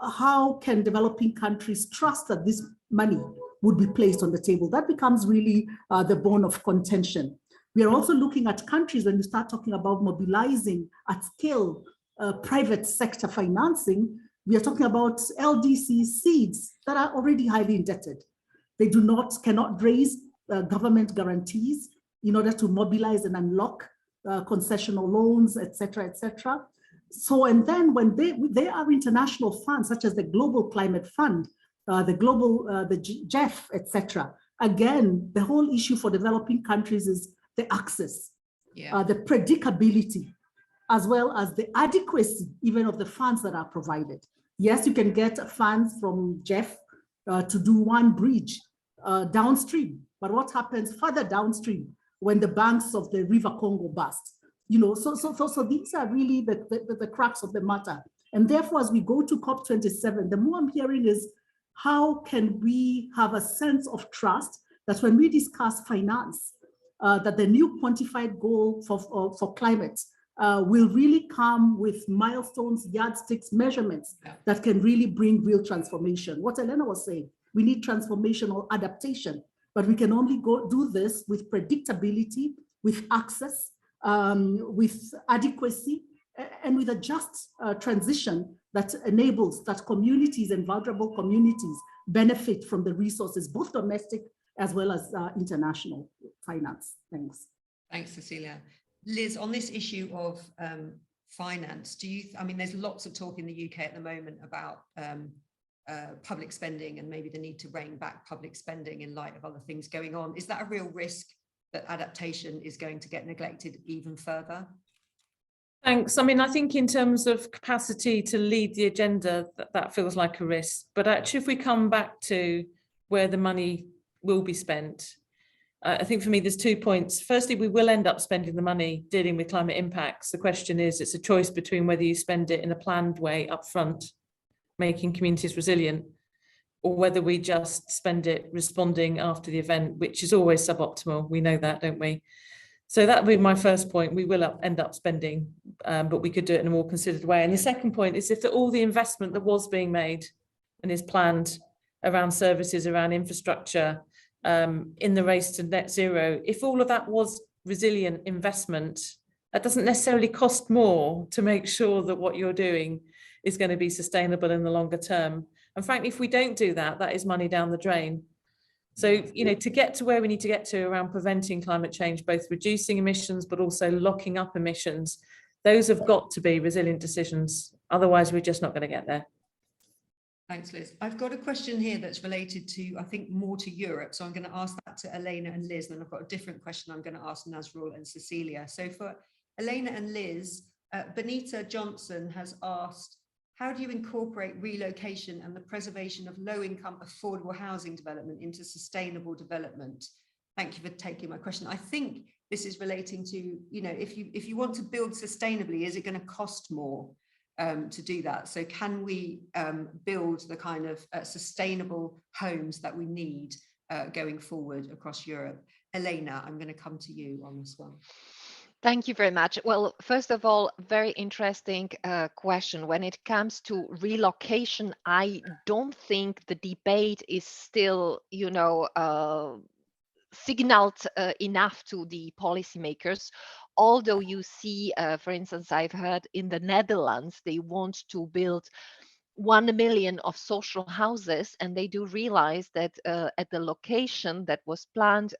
how can developing countries trust that this money would be placed on the table? That becomes really the bone of contention. We are also looking at countries, when you start talking about mobilizing at scale private sector financing, we are talking about LDC seeds that are already highly indebted. They cannot raise government guarantees in order to mobilize and unlock concessional loans, et cetera, So, and then when they are international funds, such as the Global Climate Fund, the GEF, et cetera. Again, the whole issue for developing countries is the access, the predictability, as well as the adequacy even of the funds that are provided. Yes, you can get funds from GEF to do one bridge downstream, but what happens further downstream when the banks of the River Congo burst? So these are really the crux of the matter. And therefore, as we go to COP27, the more I'm hearing is, how can we have a sense of trust that when we discuss finance, that the new quantified goal for climate will really come with milestones, yardsticks, measurements that can really bring real transformation. What Elena was saying, we need transformational adaptation, but we can only do this with predictability, with access, with adequacy, and with a just transition that enables that communities and vulnerable communities benefit from the resources, both domestic as well as international finance. Thanks. Thanks, Cecilia. Liz, on this issue of finance, I mean, there's lots of talk in the UK at the moment about public spending and maybe the need to rein back public spending in light of other things going on. Is that a real risk that adaptation is going to get neglected even further? Thanks. I mean, I think in terms of capacity to lead the agenda, that feels like a risk. But actually, if we come back to where the money will be spent, I think for me, there's 2 points. Firstly, we will end up spending the money dealing with climate impacts. The question is, it's a choice between whether you spend it in a planned way up front, making communities resilient, or whether we just spend it responding after the event, which is always suboptimal. We know that, don't we? So that would be my first point. We will end up spending, but we could do it in a more considered way. And the second point is if all the investment that was being made and is planned around services, around infrastructure, in the race to net zero, if all of that was resilient investment, that doesn't necessarily cost more to make sure that what you're doing is going to be sustainable in the longer term. And frankly, if we don't do that, that is money down the drain. So, you know, to get to where we need to get to around preventing climate change, both reducing emissions, but also locking up emissions, those have got to be resilient decisions. Otherwise, we're just not going to get there. Thanks, Liz. I've got a question here that's related to, I think, more to Europe. So I'm going to ask that to Elena and Liz. And then I've got a different question I'm going to ask Nazrul and Cecilia. So for Elena and Liz, Benita Johnson has asked, how do you incorporate relocation and the preservation of low-income affordable housing development into sustainable development? Thank you for taking my question. I think this is relating to, you know, if you want to build sustainably, is it going to cost more to do that? So can we build the kind of sustainable homes that we need going forward across Europe? Elena, I'm going to come to you on this one. Thank you very much. Well, first of all, very interesting question. When it comes to relocation, I don't think the debate is still, you know, signaled enough to the policymakers. Although you see, for instance, I've heard in the Netherlands, they want to build 1 million of social houses, and they do realize that at the location that was planned,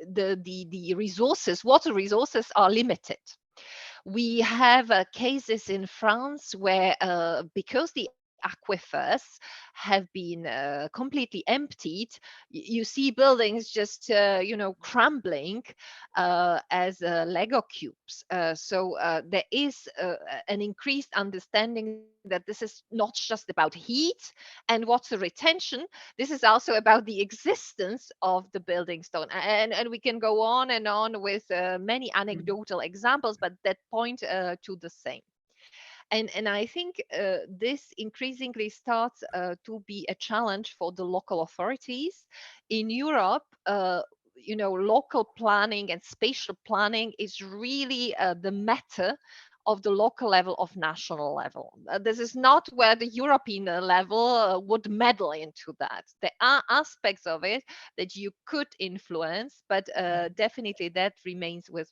the resources, water resources are limited. We have cases in France where because the aquifers have been completely emptied, you see buildings just you know, crumbling as Lego cubes. So there is an increased understanding that this is not just about heat and water retention, this is also about the existence of the building stone. And we can go on and on with many anecdotal examples, but that point to the same. And I think this increasingly starts to be a challenge for the local authorities. In Europe, you know, local planning and spatial planning is really the matter of the local level, of national level. This is not where the European level would meddle into that. There are aspects of it that you could influence, but definitely that remains with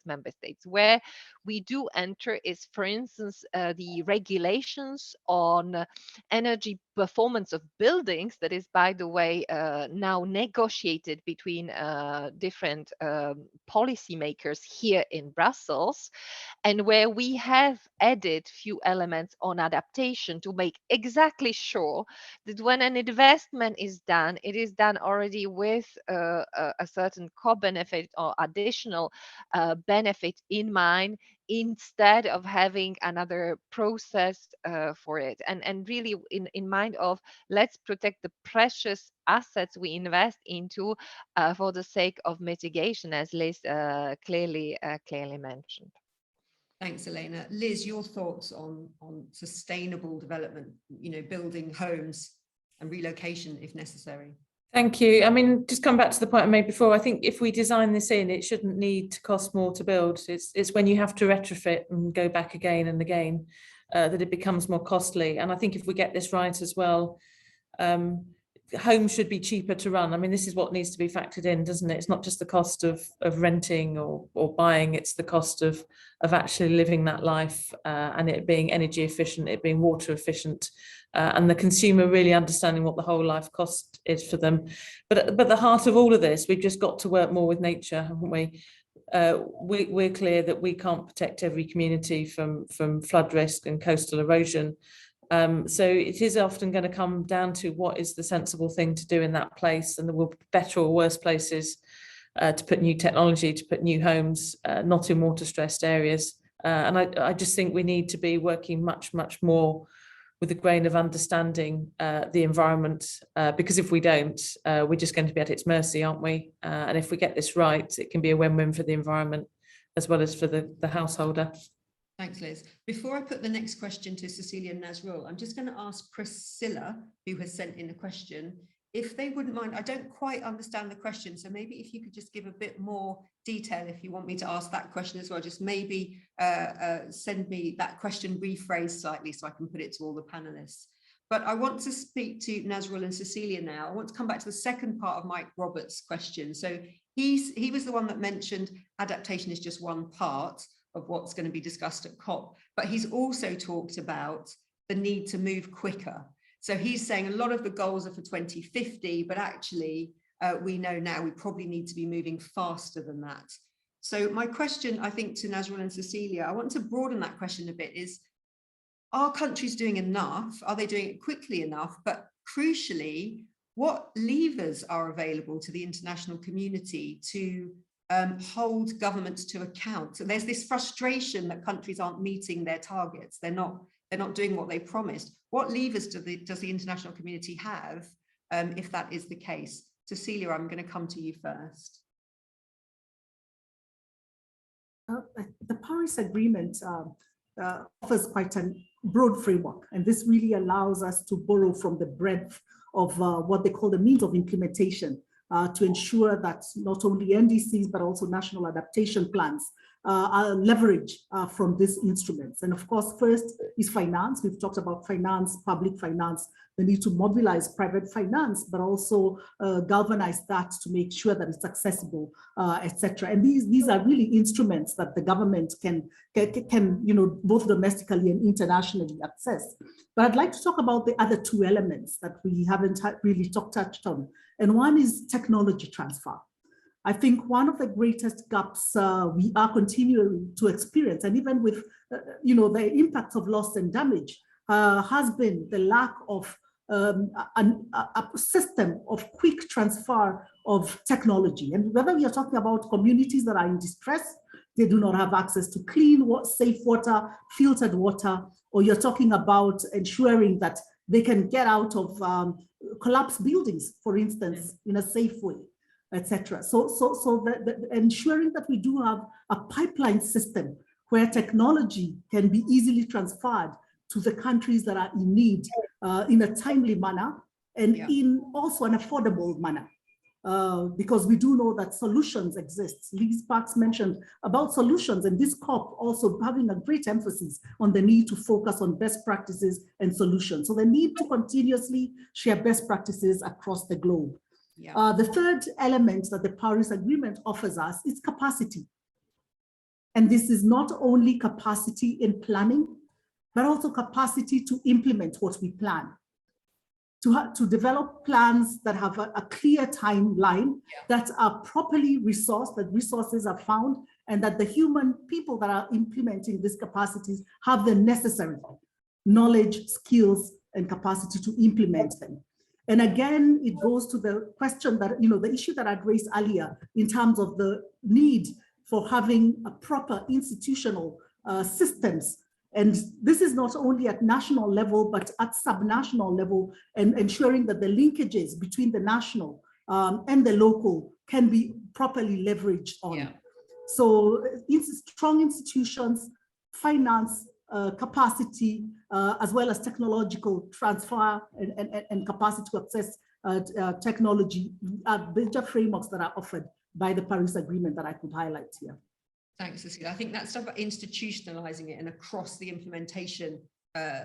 member states. Where we do enter is, for instance, the regulations on energy performance of buildings, that is, by the way, now negotiated between different policymakers here in Brussels, and where we have added few elements on adaptation to make exactly sure that when an investment is done, it is done already with a certain co-benefit or additional benefit in mind, instead of having another process for it, and really in mind of, let's protect the precious assets we invest into for the sake of mitigation, as Liz clearly mentioned. Thanks, Elena. Liz, your thoughts on sustainable development, you know, building homes and relocation if necessary? Thank you. I mean, just come back to the point I made before. I think if we design this in, it shouldn't need to cost more to build. It's when you have to retrofit and go back again and again that it becomes more costly. And I think if we get this right as well, homes should be cheaper to run. I mean, this is what needs to be factored in, doesn't it? It's not just the cost of renting or buying, it's the cost of actually living that life and it being energy efficient, it being water efficient, and the consumer really understanding what the whole life cost is for them. But at the heart of all of this, we've just got to work more with nature, haven't we? We're clear that we can't protect every community from flood risk and coastal erosion. So it is often going to come down to what is the sensible thing to do in that place, and there will be better or worse places to put new technology, to put new homes, not in water stressed areas. And I just think we need to be working much more with a grain of understanding the environment, because if we don't, we're just going to be at its mercy, aren't we? And if we get this right, it can be a win-win for the environment as well as for the householder. Thanks, Liz. Before I put the next question to Cecilia and Nazrul, I'm just going to ask Priscilla, who has sent in a question, if they wouldn't mind. I don't quite understand the question, so maybe if you could just give a bit more detail if you want me to ask that question as well, just maybe send me that question rephrased slightly so I can put it to all the panelists. But I want to speak to Nazrul and Cecilia now. I want to come back to the second part of Mike Roberts' question. So he was the one that mentioned adaptation is just one part of what's going to be discussed at COP, but he's also talked about the need to move quicker. So he's saying a lot of the goals are for 2050, but actually we know now we probably need to be moving faster than that. So my question, I think, to Nazrul and Cecilia, I want to broaden that question a bit, is, are countries doing enough? Are they doing it quickly enough? But crucially, what levers are available to the international community to hold governments to account? So there's this frustration that countries aren't meeting their targets. They're not doing what they promised. What levers does the international community have if that is the case? Cecilia, I'm going to come to you first. The Paris Agreement offers quite a broad framework, and this really allows us to borrow from the breadth of what they call the means of implementation to ensure that not only NDCs, but also national adaptation plans are leveraged from these instruments. And of course, first is finance. We've talked about finance, public finance, the need to mobilize private finance, but also galvanize that to make sure that it's accessible, etc. And these are really instruments that the government can both domestically and internationally access. But I'd like to talk about the other two elements that we haven't really touched on. And one is technology transfer. I think one of the greatest gaps we are continuing to experience, and even with the impacts of loss and damage, has been the lack of a system of quick transfer of technology. And whether we are talking about communities that are in distress, they do not have access to clean, safe water, filtered water, or you're talking about ensuring that they can get out of collapsed buildings, for instance, in a safe way, etc. So ensuring that we do have a pipeline system where technology can be easily transferred to the countries that are in need in a timely manner and in also an affordable manner. Because we do know that solutions exist. Liz Sparks mentioned about solutions, and this COP also having a great emphasis on the need to focus on best practices and solutions. So the need to continuously share best practices across the globe. Yeah. The third element that the Paris Agreement offers us is capacity. And this is not only capacity in planning, but also capacity to implement what we plan. To develop plans that have a clear timeline, that are properly resourced, that resources are found, and that the human people that are implementing these capacities have the necessary knowledge, skills, and capacity to implement them. And again, it goes to the question that, the issue that I'd raised earlier in terms of the need for having a proper institutional systems. And this is not only at national level, but at subnational level, and ensuring that the linkages between the national and the local can be properly leveraged on. Yeah. So strong institutions, finance, capacity, as well as technological transfer and capacity to access technology, major frameworks that are offered by the Paris Agreement that I could highlight here. Thanks, Cecilia. I think that stuff about institutionalizing it and across the implementation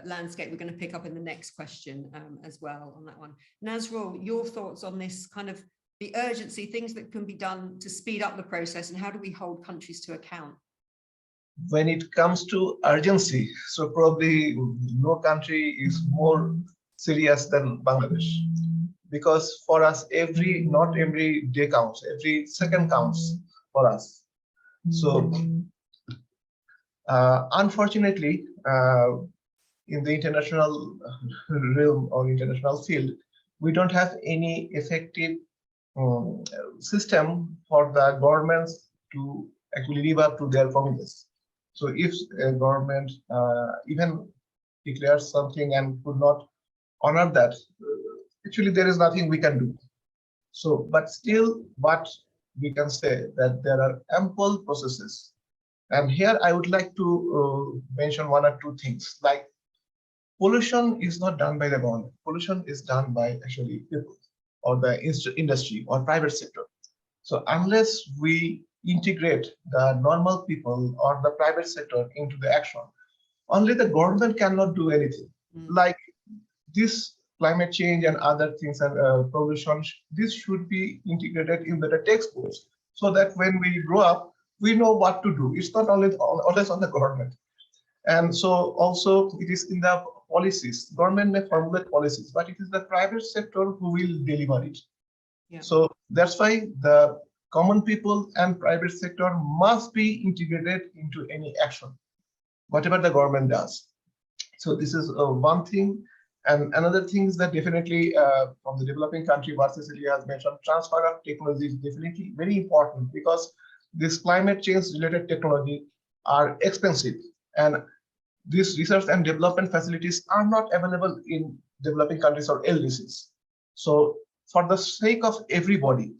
landscape, we're going to pick up in the next question as well on that one. Nazrul, your thoughts on this kind of the urgency, things that can be done to speed up the process, and how do we hold countries to account? When it comes to urgency, so probably no country is more serious than Bangladesh, because for us, not every day counts, every second counts for us. So unfortunately, in the international realm or international field, we don't have any effective system for the governments to actually live up to their promises. So if a government even declares something and could not honor that, actually there is nothing we can do. So, but still, what we can say that there are ample processes. And here I would like to mention one or two things, like pollution is not done by the government. Pollution is done by actually people or the industry or private sector. So unless we integrate the normal people or the private sector into the action, only the government cannot do anything. Like this climate change and other things and pollution, this should be integrated in the textbooks so that when we grow up, we know what to do. It's not always on the government. And so also it is in the policies. Government may formulate policies, but it is the private sector who will deliver it. Yeah. So that's why the common people and private sector must be integrated into any action, whatever the government does. So this is one thing. And another thing is that definitely from the developing country, what Cecilia has mentioned, transfer of technology is definitely very important, because this climate change related technology are expensive, and these research and development facilities are not available in developing countries or LDCs. So for the sake of everybody,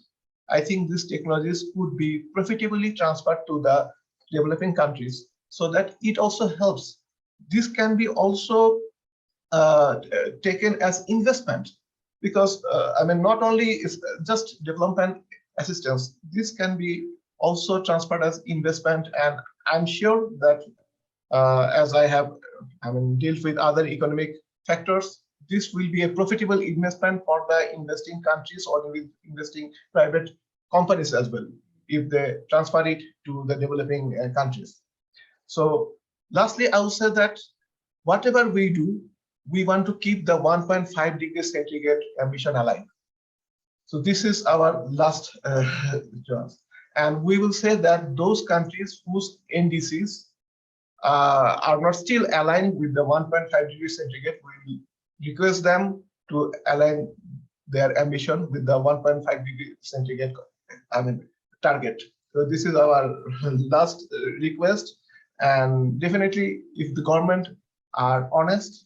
I think these technologies could be profitably transferred to the developing countries so that it also helps. This can be also taken as investment, because I mean, not only is just development assistance, this can be also transferred as investment. And I'm sure that as I have dealt with other economic factors, this will be a profitable investment for the investing countries or with investing private companies as well, if they transfer it to the developing countries. So lastly, I will say that whatever we do, we want to keep the 1.5 degrees centigrade ambition alive. So this is our last chance. And we will say that those countries whose NDCs are not still aligned with the 1.5 degrees centigrade, we will request them to align their ambition with the 1.5 degree centigrade target. So this is our last request. And definitely, if the government are honest,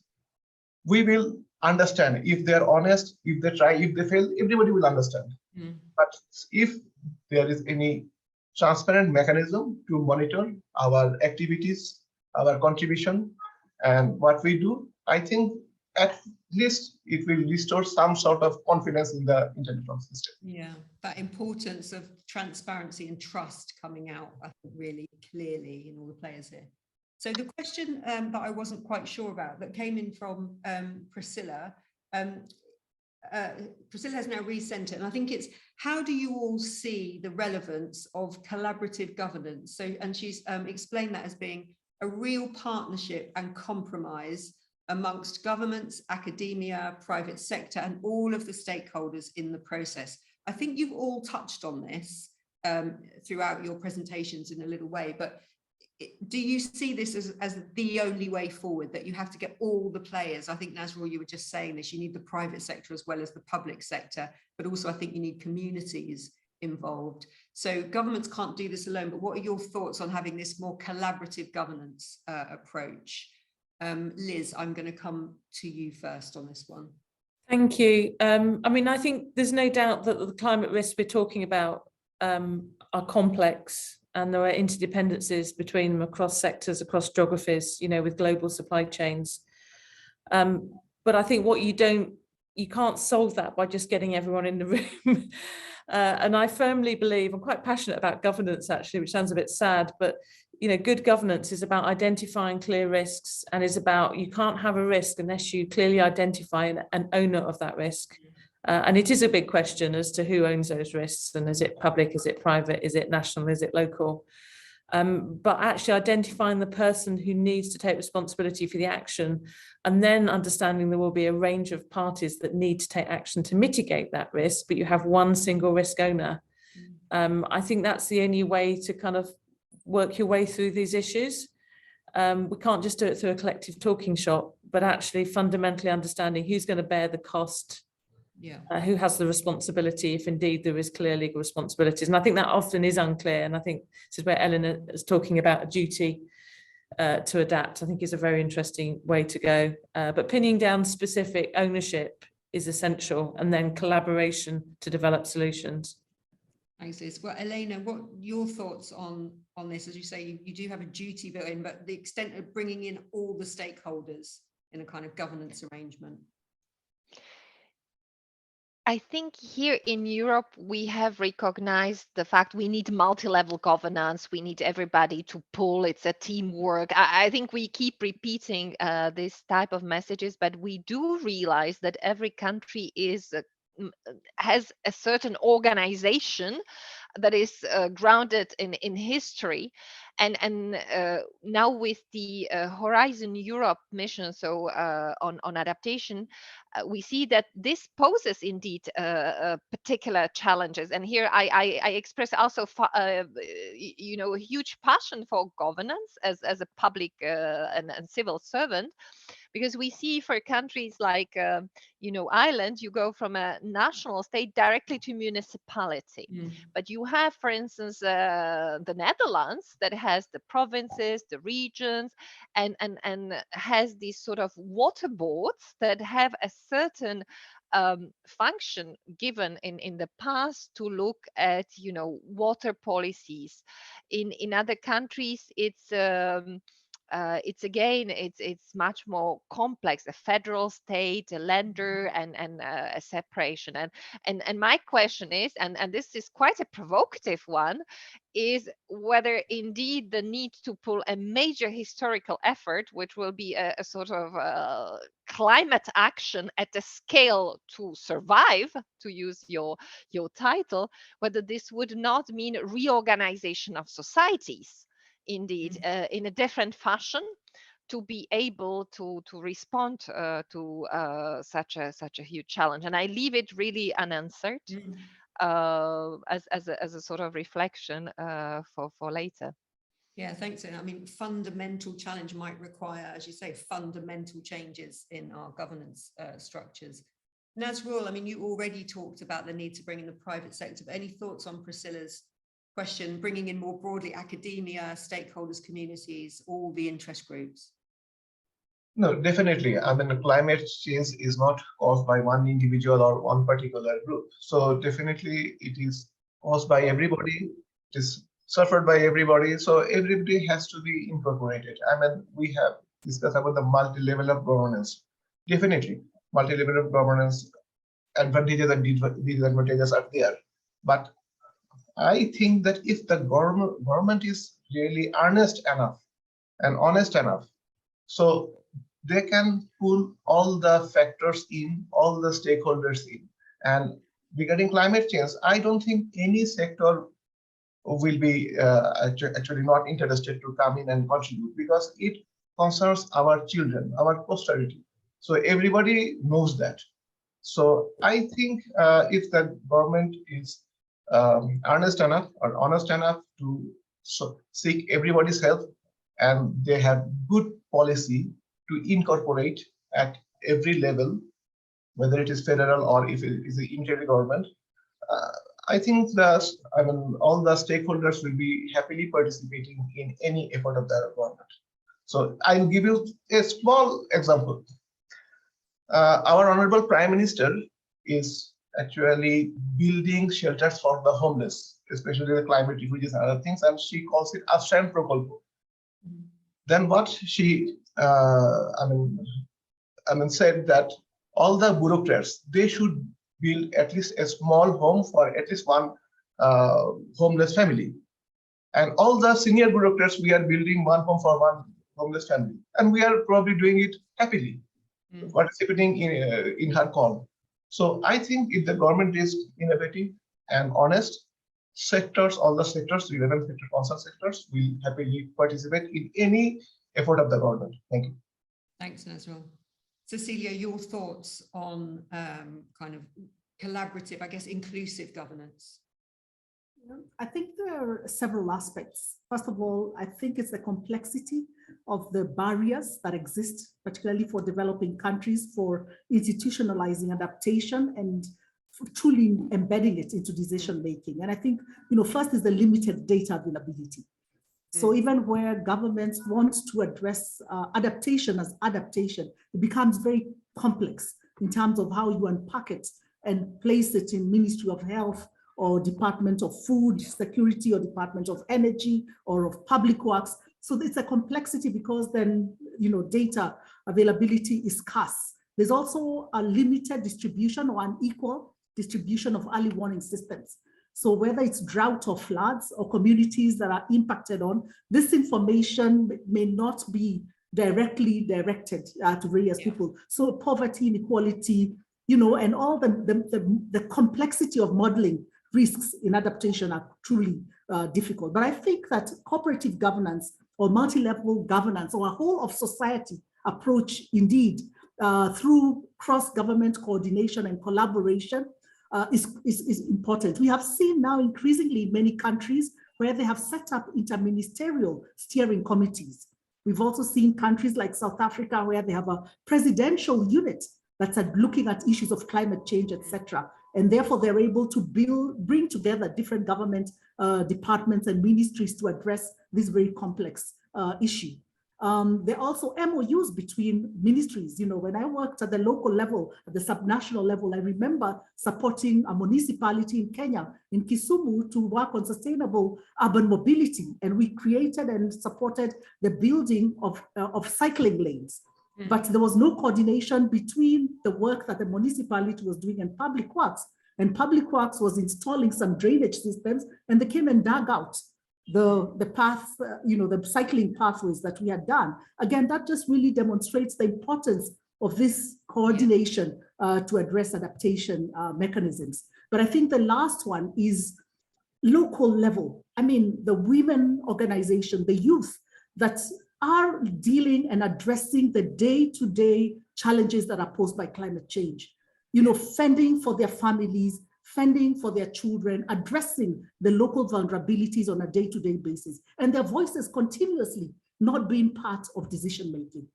we will understand. If they're honest, if they try, if they fail, everybody will understand. But if there is any transparent mechanism to monitor our activities, our contribution, and what we do, I think at least it will restore some sort of confidence in the international system. Yeah, that importance of transparency and trust coming out, I think, really clearly in all the players here. So the question that I wasn't quite sure about that came in from Priscilla, Priscilla has now resent it, and I think it's, how do you all see the relevance of collaborative governance? So, and she's explained that as being a real partnership and compromise amongst governments, academia, private sector, and all of the stakeholders in the process. I think you've all touched on this throughout your presentations in a little way, but do you see this as the only way forward, that you have to get all the players? I think, Nazrul, you were just saying this, you need the private sector as well as the public sector, but also I think you need communities involved. So governments can't do this alone, but what are your thoughts on having this more collaborative governance approach? Liz, I'm going to come to you first on this one. Thank you. I mean, I think there's no doubt that the climate risks we're talking about are complex, and there are interdependencies between them across sectors, across geographies, you know, with global supply chains. But I think what you don't you can't solve that by just getting everyone in the room. And I firmly believe, I'm quite passionate about governance actually, which sounds a bit sad, but good governance is about identifying clear risks, and is about, you can't have a risk unless you clearly identify an owner of that risk. And it is a big question as to who owns those risks, and is it public, is it private, is it national, is it local? But actually identifying the person who needs to take responsibility for the action, and then understanding there will be a range of parties that need to take action to mitigate that risk, but you have one single risk owner. I think that's the only way to kind of work your way through these issues. We can't just do it through a collective talking shop, but actually fundamentally understanding who's going to bear the cost, who has the responsibility, if indeed there is clear legal responsibilities. And I think that often is unclear. And I think this is where Eleanor is talking about a duty to adapt, I think is a very interesting way to go. But pinning down specific ownership is essential, and then collaboration to develop solutions. Thanks, Liz. Well, Elena, what your thoughts on this? As you say, you do have a duty built in, but the extent of bringing in all the stakeholders in a kind of governance arrangement. I think here in Europe, we have recognized the fact we need multi-level governance. We need everybody to pull. It's a teamwork. I think we keep repeating this type of messages, but we do realize that every country has a certain organization that is grounded in history. And now with the Horizon Europe mission, so on adaptation, we see that this poses indeed particular challenges. And here I express also a huge passion for governance as a public and civil servant, because we see for countries like Ireland, you go from a national state directly to municipality. But you have, for instance, the Netherlands that has the provinces, the regions, and has these sort of water boards that have a certain function given in the past to look at water policies. In other countries, it's much more complex, a federal state, a lender, and a separation. And my question is, and this is quite a provocative one, is whether indeed the need to pull a major historical effort, which will be a sort of climate action at a scale to survive, to use your title, whether this would not mean reorganization of societies, indeed, in a different fashion, to be able to respond to such a huge challenge. And I leave it really unanswered as a sort of reflection for later. Yeah, thanks. I mean, fundamental challenge might require, as you say, fundamental changes in our governance structures. Nazrul, I mean, you already talked about the need to bring in the private sector, but any thoughts on Priscilla's question, bringing in more broadly academia, stakeholders, communities, all the interest groups? No, definitely. I mean, climate change is not caused by one individual or one particular group. So definitely it is caused by everybody. It is suffered by everybody. So everybody has to be incorporated. I mean, we have discussed about the multi-level of governance. Definitely, multi-level of governance, advantages and disadvantages are there. But I think that if the government is really earnest enough and honest enough, so they can pull all the factors in, all the stakeholders in. And regarding climate change, I don't think any sector will be actually not interested to come in and contribute, because it concerns our children, our posterity. So everybody knows that. So I think if the government is earnest enough or honest enough to seek everybody's help, and they have good policy to incorporate at every level, whether it is federal or if it is the interior government, I think all the stakeholders will be happily participating in any effort of the government. So I'll give you a small example. Our Honorable Prime Minister is actually building shelters for the homeless, especially the climate refugees and other things, and she calls it Ashram Prokolpo. Then what she said that all the bureaucrats, they should build at least a small home for at least one homeless family. And all the senior bureaucrats, we are building one home for one homeless family. And we are probably doing it happily, participating in her call. So I think if the government is innovative and honest, sectors, all the sectors, 11 sector concerned sectors will happily participate in any effort of the government. Thank you. Thanks, Nazrul. Cecilia, your thoughts on kind of collaborative, I guess, inclusive governance? I think there are several aspects. First of all, I think it's the complexity of the barriers that exist, particularly for developing countries, for institutionalizing adaptation and for truly embedding it into decision making. And I think, first is the limited data availability. So even where governments want to address adaptation as adaptation, it becomes very complex in terms of how you unpack it and place it in Ministry of Health or Department of Food Security or Department of Energy or of Public Works. So it's a complexity because then, data availability is scarce. There's also a limited distribution or unequal distribution of early warning systems. So whether it's drought or floods or communities that are impacted on, this information may not be directly directed to various people. So poverty, inequality, and all the complexity of modeling risks in adaptation are truly difficult. But I think that cooperative governance or multi-level governance or a whole of society approach, indeed, through cross-government coordination and collaboration is important. We have seen now increasingly in many countries where they have set up interministerial steering committees. We've also seen countries like South Africa where they have a presidential unit that's looking at issues of climate change, etc. And therefore they're able to bring together different government departments and ministries to address this very complex issue. There are also MOUs between ministries. When I worked at the local level, at the subnational level, I remember supporting a municipality in Kenya, in Kisumu, to work on sustainable urban mobility. And we created and supported the building of cycling lanes. But there was no coordination between the work that the municipality was doing and Public Works. And Public Works was installing some drainage systems, and they came and dug out the path, the cycling pathways that we had done. Again, that just really demonstrates the importance of this coordination to address adaptation mechanisms. But I think the last one is local level. I mean, the women organization, the youth that are dealing and addressing the day-to-day challenges that are posed by climate change. Fending for their families, fending for their children, addressing the local vulnerabilities on a day-to-day basis, and their voices continuously not being part of decision-making.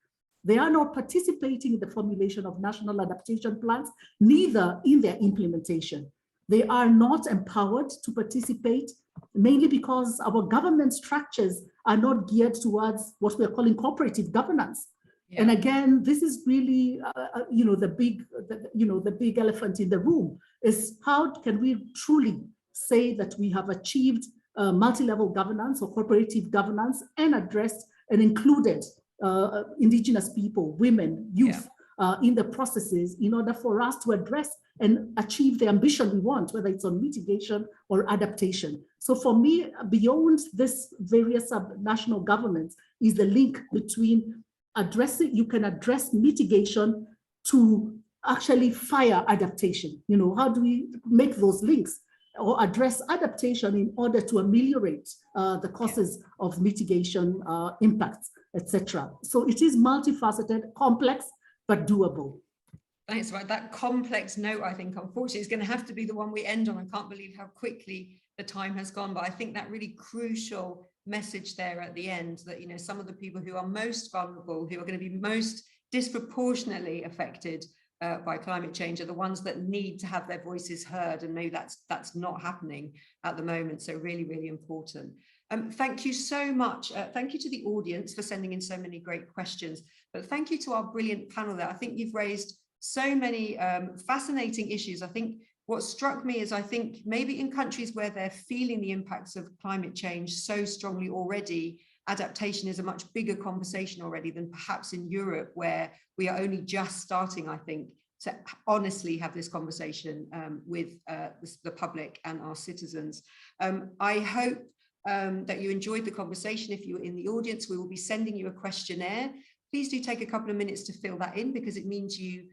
They are not participating in the formulation of national adaptation plans, neither in their implementation. They are not empowered to participate, mainly because our government structures are not geared towards what we're calling cooperative governance. Yeah. And again, this is really, the big elephant in the room is how can we truly say that we have achieved multi-level governance or cooperative governance and addressed and included indigenous people, women, youth in the processes in order for us to address and achieve the ambition we want, whether it's on mitigation or adaptation. So for me, beyond this various national governments is the link between you can address mitigation to actually fire adaptation. How do we make those links or address adaptation in order to ameliorate the causes of mitigation impacts, etc. So it is multifaceted, complex, but doable. Thanks, right. That complex note, I think, unfortunately, is going to have to be the one we end on. I can't believe how quickly the time has gone, but I think that really crucial message there at the end that, some of the people who are most vulnerable, who are going to be most disproportionately affected by climate change are the ones that need to have their voices heard, and maybe that's not happening at the moment. So really, really important. Thank you so much. Thank you to the audience for sending in so many great questions, but thank you to our brilliant panel there. I think you've raised so many fascinating issues. I think what struck me is, I think maybe in countries where they're feeling the impacts of climate change so strongly already, adaptation is a much bigger conversation already than perhaps in Europe, where we are only just starting, I think, to honestly have this conversation with the public and our citizens. I hope that you enjoyed the conversation. If you're in the audience, we will be sending you a questionnaire. Please do take a couple of minutes to fill that in, because it means you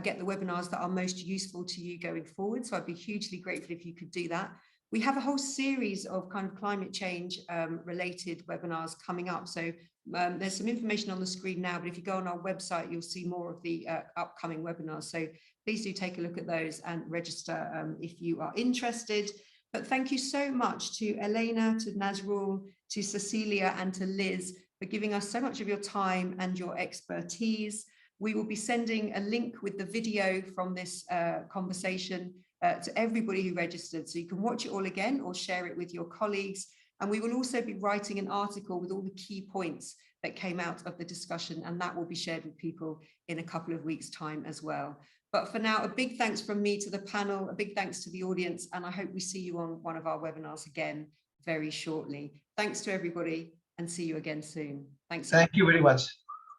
get the webinars that are most useful to you going forward. So I'd be hugely grateful if you could do that. We have a whole series of kind of climate change related webinars coming up. So there's some information on the screen now, but if you go on our website, you'll see more of the upcoming webinars. So please do take a look at those and register if you are interested. But thank you so much to Elena, to Nazrul, to Cecilia, and to Liz for giving us so much of your time and your expertise. We will be sending a link with the video from this conversation to everybody who registered, so you can watch it all again or share it with your colleagues. And we will also be writing an article with all the key points that came out of the discussion, and that will be shared with people in a couple of weeks' time as well. But for now, a big thanks from me to the panel, a big thanks to the audience, and I hope we see you on one of our webinars again very shortly. Thanks to everybody, and see you again soon. Thanks. Thank you very much.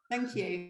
Thank you.